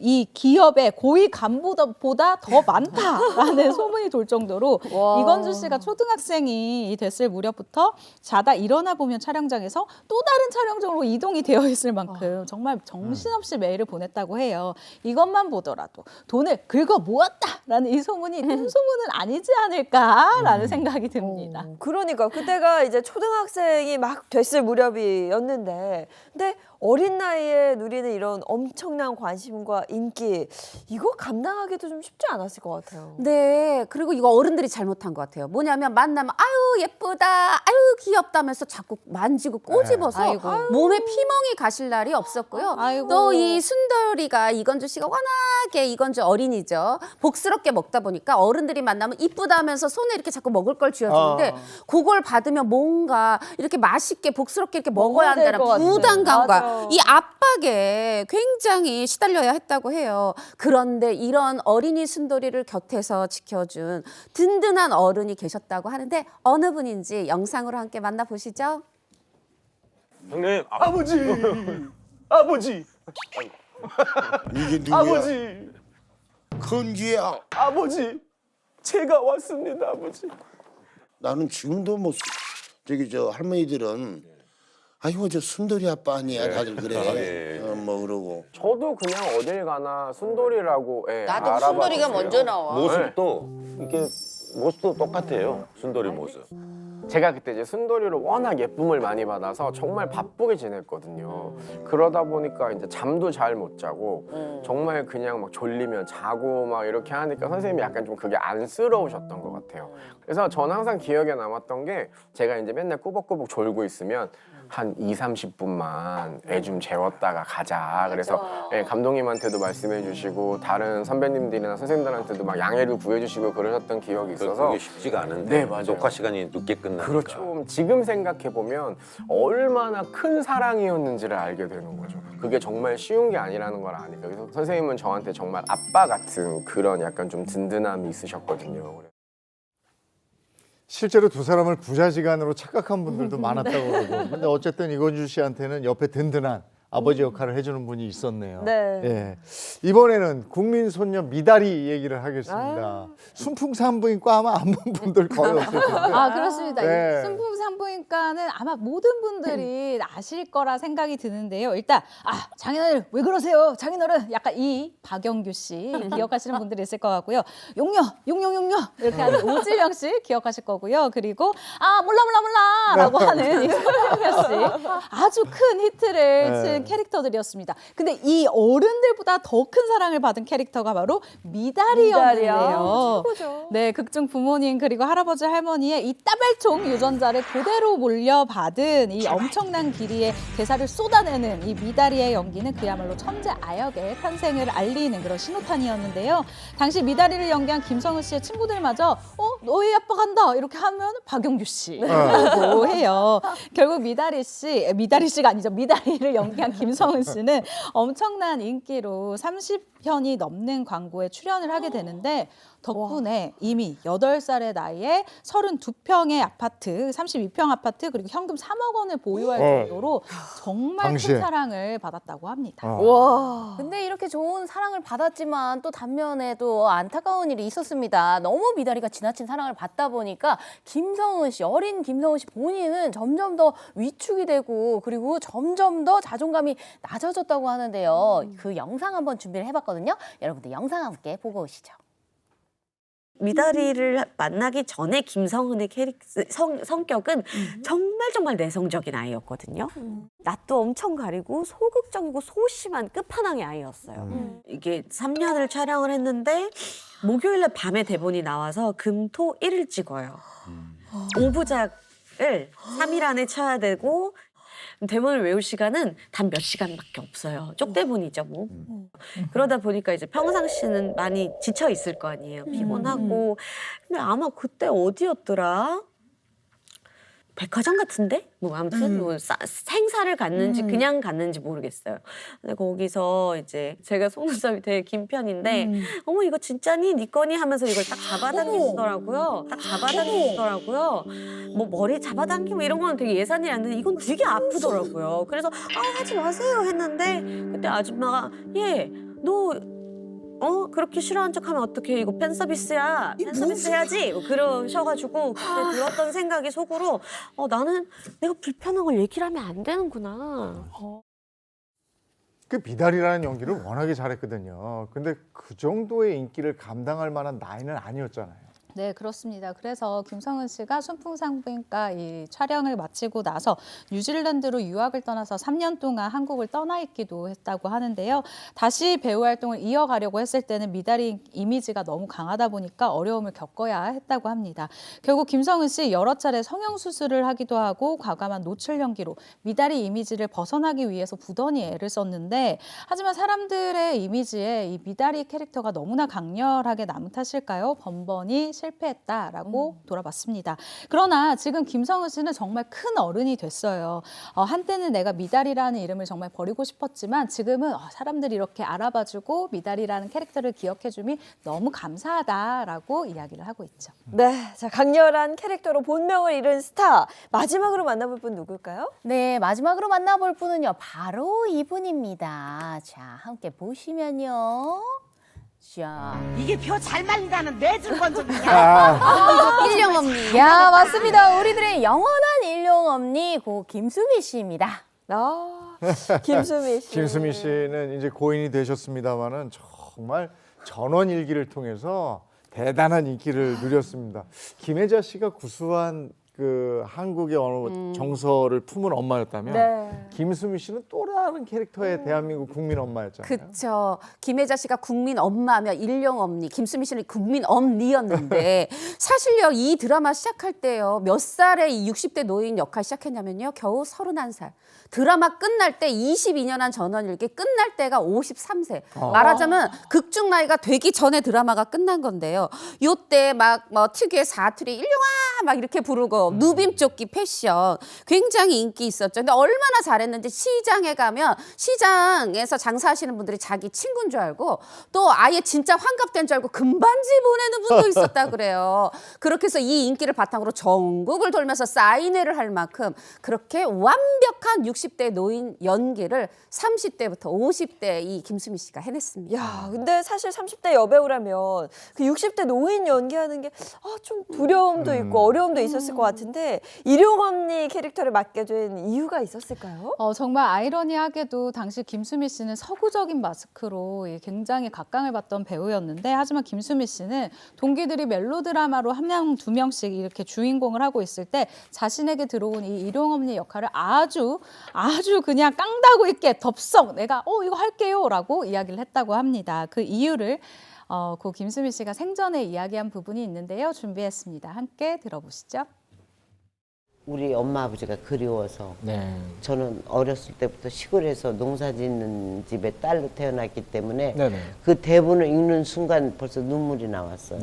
이 기업의 고위 간부보다 더 많다라는 소문이 돌 정도로 이건주 씨가 초등학생이 됐을 무렵부터 자다 일어나 보면 촬영장에서 또 다른 촬영장으로 이동이 되어 있을 만큼 정말 정신없이 매일을 보냈다고 해요. 이것만 보더라도 돈을 긁어 모았다라는 이 소문이 꿈소문은 아니지 않을까라는 생각이 듭니다. 그러니까 그때가 이제 초등학생이 막 됐을 무렵이었는데 근데 어린 나이에 누리는 이런 엄청난 관심과 인기 이거 감당하기도 좀 쉽지 않았을 것 같아요. 네, 그리고 이거 어른들이 잘못한 것 같아요. 뭐냐면 만나면 아유 예쁘다, 아유 귀엽다면서 자꾸 만지고 꼬집어서 네. 아이고. 몸에 피멍이 가실 날이 없었고요. 아이고. 또 이 순돌이가 이건주 씨가 워낙에 이건주 어린이죠. 복스럽게 먹다 보니까 어른들이 만나면 이쁘다 하면서 손에 이렇게 자꾸 먹을 걸 쥐어주는데 그걸 받으면 뭔가 이렇게 맛있게 복스럽게 이렇게 먹어야 한다는 부담감과 맞아. 이 압박에 굉장히 시달려야 했다고 해요. 그런데 이런 어린이 순돌이를 곁에서 지켜준 든든한 어른이 계셨다고 하는데 어느 분인지 영상으로 함께 만나보시죠. 형님 아버지 아버지 이게 누구야? 아버지 건주야. 아버지 제가 왔습니다 아버지. 나는 지금도 뭐 저기 저 할머니들은 아이고 저 순돌이 아빠 아니야 다들 그래. 뭐 그러고. 저도 그냥 어딜 가나 순돌이라고 나도 순돌이가 먼저 나와. 모습도 이게 모습도 똑같아요. 순돌이 모습. 제가 그때 이제 순돌이로 워낙 예쁨을 많이 받아서 정말 바쁘게 지냈거든요. 그러다 보니까 이제 잠도 잘 못 자고 정말 그냥 막 졸리면 자고 막 이렇게 하니까 선생님이 약간 좀 그게 안쓰러우셨던 것 같아요. 그래서 저는 항상 기억에 남았던 게 제가 이제 맨날 꾸벅꾸벅 졸고 있으면 한 20-30분만 애 좀 재웠다가 가자. 그래서 예, 감독님한테도 말씀해 주시고 다른 선배님들이나 선생님들한테도 막 양해를 구해 주시고 그러셨던 기억이 있어서 그게 쉽지가 않은데 네, 맞아요. 녹화 시간이 늦게 끝나니까. 그렇죠. 지금 생각해 보면 얼마나 큰 사랑이었는지를 알게 되는 거죠. 그게 정말 쉬운 게 아니라는 걸 아니까. 그래서 선생님은 저한테 정말 아빠 같은 그런 약간 좀 든든함이 있으셨거든요. 실제로 두 사람을 부자지간으로 착각한 분들도 많았다고 그러고. 근데 어쨌든 이건주 씨한테는 옆에 든든한 아버지 역할을 해주는 분이 있었네요. 네. 예. 이번에는 국민손녀 미다리 얘기를 하겠습니다. 순풍산부인과 아마 안 본 분들 거의 없을 텐데. 아, 그렇습니다. 네. 순풍산부인과는 아마 모든 분들이 아실 거라 생각이 드는데요. 일단 장인어른 왜 그러세요? 장인어른 약간 이 박영규 씨 기억하시는 분들이 있을 것 같고요. 용녀 이렇게 하는 오지명 씨 기억하실 거고요. 그리고 몰라라고 하는 이 손흥민 씨 아주 큰 히트를 친 캐릭터들이었습니다. 근데 이 어른들보다 더 큰 사랑을 받은 캐릭터가 바로 미다리였는데요. 최고죠. 네, 극중 부모님 그리고 할아버지 할머니의 이 따발총 유전자를 그대로 물려받은 이 엄청난 길이의 대사를 쏟아내는 이 미다리의 연기는 그야말로 천재 아역의 탄생을 알리는 그런 신호탄이었는데요. 당시 미다리를 연기한 김성은 씨의 친구들마저 너희 아빠 간다 이렇게 하면 박용규 씨라고 해요. 결국 미다리가 아니죠. 미다리를 연기한 김성은 씨는 엄청난 인기로 30편이 넘는 광고에 출연을 하게 되는데 덕분에 이미 8살의 나이에 32평의 아파트, 32평 아파트 그리고 현금 3억 원을 보유할 정도로 정말 당시에. 큰 사랑을 받았다고 합니다. 와. 근데 이렇게 좋은 사랑을 받았지만 또 단면에 또 안타까운 일이 있었습니다. 너무 미다리가 지나친 사랑을 받다 보니까 어린 김성은 씨 본인은 점점 더 위축이 되고 그리고 점점 더 자존감이 낮아졌다고 하는데요. 그 영상 한번 준비를 해봤거든요. 여러분들 영상 함께 보고 오시죠. 미다리를 만나기 전에 김성은의 성격은 정말 내성적인 아이였거든요. 낯도 엄청 가리고 소극적이고 소심한 끝판왕의 아이였어요. 이게 3년을 촬영을 했는데 목요일날 밤에 대본이 나와서 금, 토, 일을 찍어요. 5부작을 3일 안에 쳐야 되고 대본을 외울 시간은 단 몇 시간밖에 없어요. 쪽대본이죠, 뭐. 그러다 보니까 이제 평상시는 많이 지쳐 있을 거 아니에요. 피곤하고. 근데 아마 그때 어디였더라? 백화점 같은데? 뭐 아무튼 뭐 행사를 갔는지 그냥 갔는지 모르겠어요. 근데 거기서 이제 제가 속눈썹이 되게 긴 편인데 어머 이거 진짜니? 네 거니? 하면서 이걸 딱 잡아당기시더라고요. 뭐 머리 잡아당기고 이런 거는 되게 예산이 안 되는데 이건 되게 아프더라고요. 그래서 하지 마세요 했는데 그때 아줌마가 너 그렇게 싫어하는 척하면 어떡해? 이거 팬 서비스야. 팬 서비스 해야지. 그러셔가지고 그때 들었던 생각이 속으로 나는 내가 불편한 걸 얘기를 하면 안 되는구나. 그 미다리라는 연기를 워낙에 잘했거든요. 근데 그 정도의 인기를 감당할 만한 나이는 아니었잖아요. 네, 그렇습니다. 그래서 김성은 씨가 순풍산부인과 이 촬영을 마치고 나서 뉴질랜드로 유학을 떠나서 3년 동안 한국을 떠나 있기도 했다고 하는데요. 다시 배우 활동을 이어가려고 했을 때는 미다리 이미지가 너무 강하다 보니까 어려움을 겪어야 했다고 합니다. 결국 김성은 씨 여러 차례 성형수술을 하기도 하고 과감한 노출 연기로 미다리 이미지를 벗어나기 위해서 부단히 애를 썼는데 하지만 사람들의 이미지에 이 미다리 캐릭터가 너무나 강렬하게 남은 탓일까요? 번번이 실패했다라고 돌아봤습니다. 그러나 지금 김성은 씨는 정말 큰 어른이 됐어요. 한때는 내가 미달이라는 이름을 정말 버리고 싶었지만 지금은 사람들이 이렇게 알아봐주고 미달이라는 캐릭터를 기억해줌이 너무 감사하다라고 이야기를 하고 있죠. 네, 자 강렬한 캐릭터로 본명을 잃은 스타 마지막으로 만나볼 분 누굴까요? 네, 마지막으로 만나볼 분은요, 바로 이분입니다. 자, 함께 보시면요. 자, 이게 표 잘 말린다는 내줄 건좀이야. 일용엄니. 야, 맞습니다. 우리들의 영원한 일용엄니 고 김수미 씨입니다. 김수미 씨. 김수미 씨는 이제 고인이 되셨습니다만은 정말 전원일기를 통해서 대단한 인기를 누렸습니다. 김혜자 씨가 구수한 그 한국의 어느 정서를 품은 엄마였다면 네. 김수미 씨는 또 다른 캐릭터의 대한민국 국민 엄마였잖아요. 그렇죠. 김혜자 씨가 국민 엄마면 일용엄니, 김수미 씨는 국민 엄니였는데 사실요, 이 드라마 시작할 때요, 몇 살에 이 60대 노인 역할 시작했냐면요, 겨우 31살. 드라마 끝날 때 22년 한 전원일기 끝날 때가 53세. 말하자면 극중 나이가 되기 전에 드라마가 끝난 건데요. 요때 막 뭐 특유의 사투리 일용아 막 이렇게 부르고 누빔조끼 패션 굉장히 인기 있었죠. 근데 얼마나 잘했는지 시장에 가면 시장에서 장사하시는 분들이 자기 친구인 줄 알고 또 아예 진짜 환갑된 줄 알고 금반지 보내는 분도 있었다 그래요. 그렇게 해서 이 인기를 바탕으로 전국을 돌면서 사인회를 할 만큼 그렇게 완벽한 60대 노인 연기를 30대부터 50대 이 김수미 씨가 해냈습니다. 야, 근데 사실 30대 여배우라면 그 60대 노인 연기하는 게 좀 두려움도 있고 어려움도 있었을 것 같은데 일용엄니 캐릭터를 맡게 된 이유가 있었을까요? 정말 아이러니하게도 당시 김수미 씨는 서구적인 마스크로 굉장히 각광을 받던 배우였는데 하지만 김수미 씨는 동기들이 멜로드라마로 한 명, 두 명씩 이렇게 주인공을 하고 있을 때 자신에게 들어온 이 일용엄니 역할을 아주 그냥 깡다구 있게 덥석 내가 이거 할게요 라고 이야기를 했다고 합니다. 그 이유를 고 김수미 씨가 생전에 이야기한 부분이 있는데요. 준비했습니다. 함께 들어보시죠. 우리 엄마 아버지가 그리워서 저는 어렸을 때부터 시골에서 농사 짓는 집에 딸로 태어났기 때문에 그 대본을 읽는 순간 벌써 눈물이 나왔어요.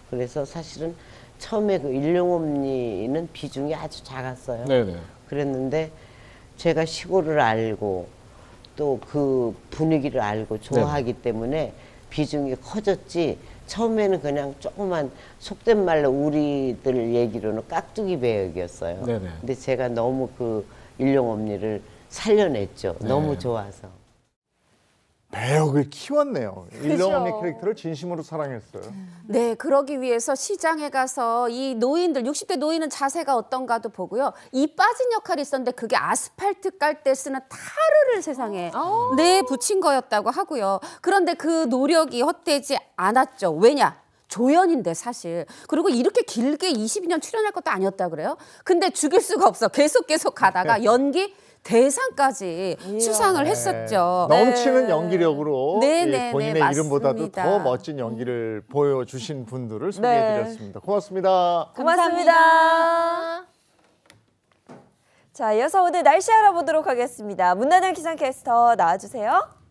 그래서 사실은 처음에 그 일용엄니는 비중이 아주 작았어요. 그랬는데 제가 시골을 알고 또 그 분위기를 알고 좋아하기 때문에 비중이 커졌지 처음에는 그냥 조그만 속된 말로 우리들 얘기로는 깍두기 배역이었어요. 근데 제가 너무 그 일용엄니를 살려냈죠. 너무 좋아서. 배역을 키웠네요. 일용엄니 캐릭터를 진심으로 사랑했어요. 네, 그러기 위해서 시장에 가서 이 노인들, 60대 노인은 자세가 어떤가도 보고요. 이 빠진 역할이 있었는데 그게 아스팔트 깔 때 쓰는 타르를 세상에 붙인 거였다고 하고요. 그런데 그 노력이 헛되지 않았죠. 왜냐? 조연인데 사실. 그리고 이렇게 길게 22년 출연할 것도 아니었다 그래요. 근데 죽일 수가 없어. 계속 가다가 연기 대상까지 수상을 했었죠. 넘치는 연기력으로 본인의 맞습니다. 이름보다도 더 멋진 연기를 보여주신 분들을 소개해드렸습니다. 고맙습니다. 고맙습니다. 자, 이어서 오늘 날씨 알아보도록 하겠습니다. 문나들 기상캐스터 나와주세요.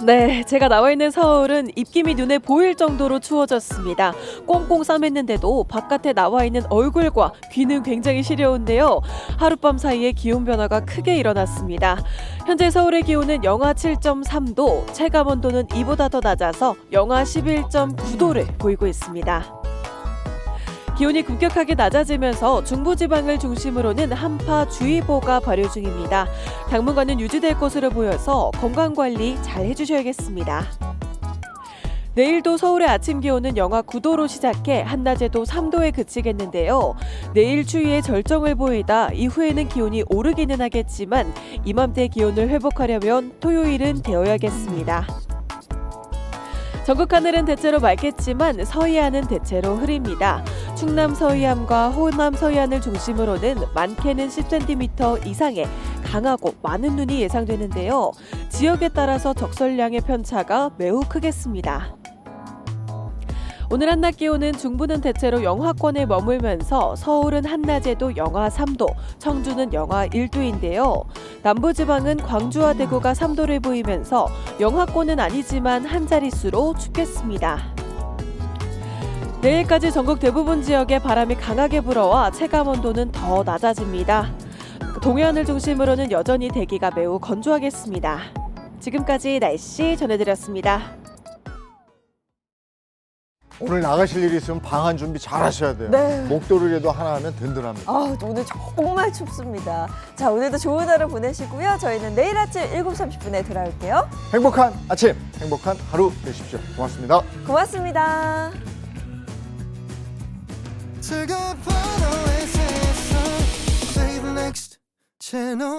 네, 제가 나와 있는 서울은 입김이 눈에 보일 정도로 추워졌습니다. 꽁꽁 싸맸는데도 바깥에 나와 있는 얼굴과 귀는 굉장히 시려운데요. 하룻밤 사이에 기온 변화가 크게 일어났습니다. 현재 서울의 기온은 영하 7.3도, 체감 온도는 이보다 더 낮아서 영하 11.9도를 보이고 있습니다. 기온이 급격하게 낮아지면서 중부지방을 중심으로는 한파주의보가 발효 중입니다. 당분간은 유지될 것으로 보여서 건강관리 잘 해주셔야겠습니다. 내일도 서울의 아침 기온은 영하 9도로 시작해 한낮에도 3도에 그치겠는데요. 내일 추위에 절정을 보이다 이후에는 기온이 오르기는 하겠지만 이맘때 기온을 회복하려면 토요일은 되어야겠습니다. 전국 하늘은 대체로 맑겠지만 서해안은 대체로 흐립니다. 충남 서해안과 호남 서해안을 중심으로는 많게는 10cm 이상의 강하고 많은 눈이 예상되는데요. 지역에 따라서 적설량의 편차가 매우 크겠습니다. 오늘 한낮 기온은 중부는 대체로 영하권에 머물면서 서울은 한낮에도 영하 3도, 청주는 영하 1도인데요. 남부지방은 광주와 대구가 3도를 보이면서 영하권은 아니지만 한 자릿수로 춥겠습니다. 내일까지 전국 대부분 지역에 바람이 강하게 불어와 체감온도는 더 낮아집니다. 동해안을 중심으로는 여전히 대기가 매우 건조하겠습니다. 지금까지 날씨 전해드렸습니다. 오늘 나가실 일이 있으면 방한 준비 잘 하셔야 돼요. 네. 목도리라도 하나 하면 든든합니다. 오늘 정말 춥습니다. 자, 오늘도 좋은 하루 보내시고요. 저희는 내일 아침 7시 30분에 돌아올게요. 행복한 아침, 행복한 하루 되십시오. 고맙습니다. 고맙습니다. 즐거운 하루의 세상 Play the next channel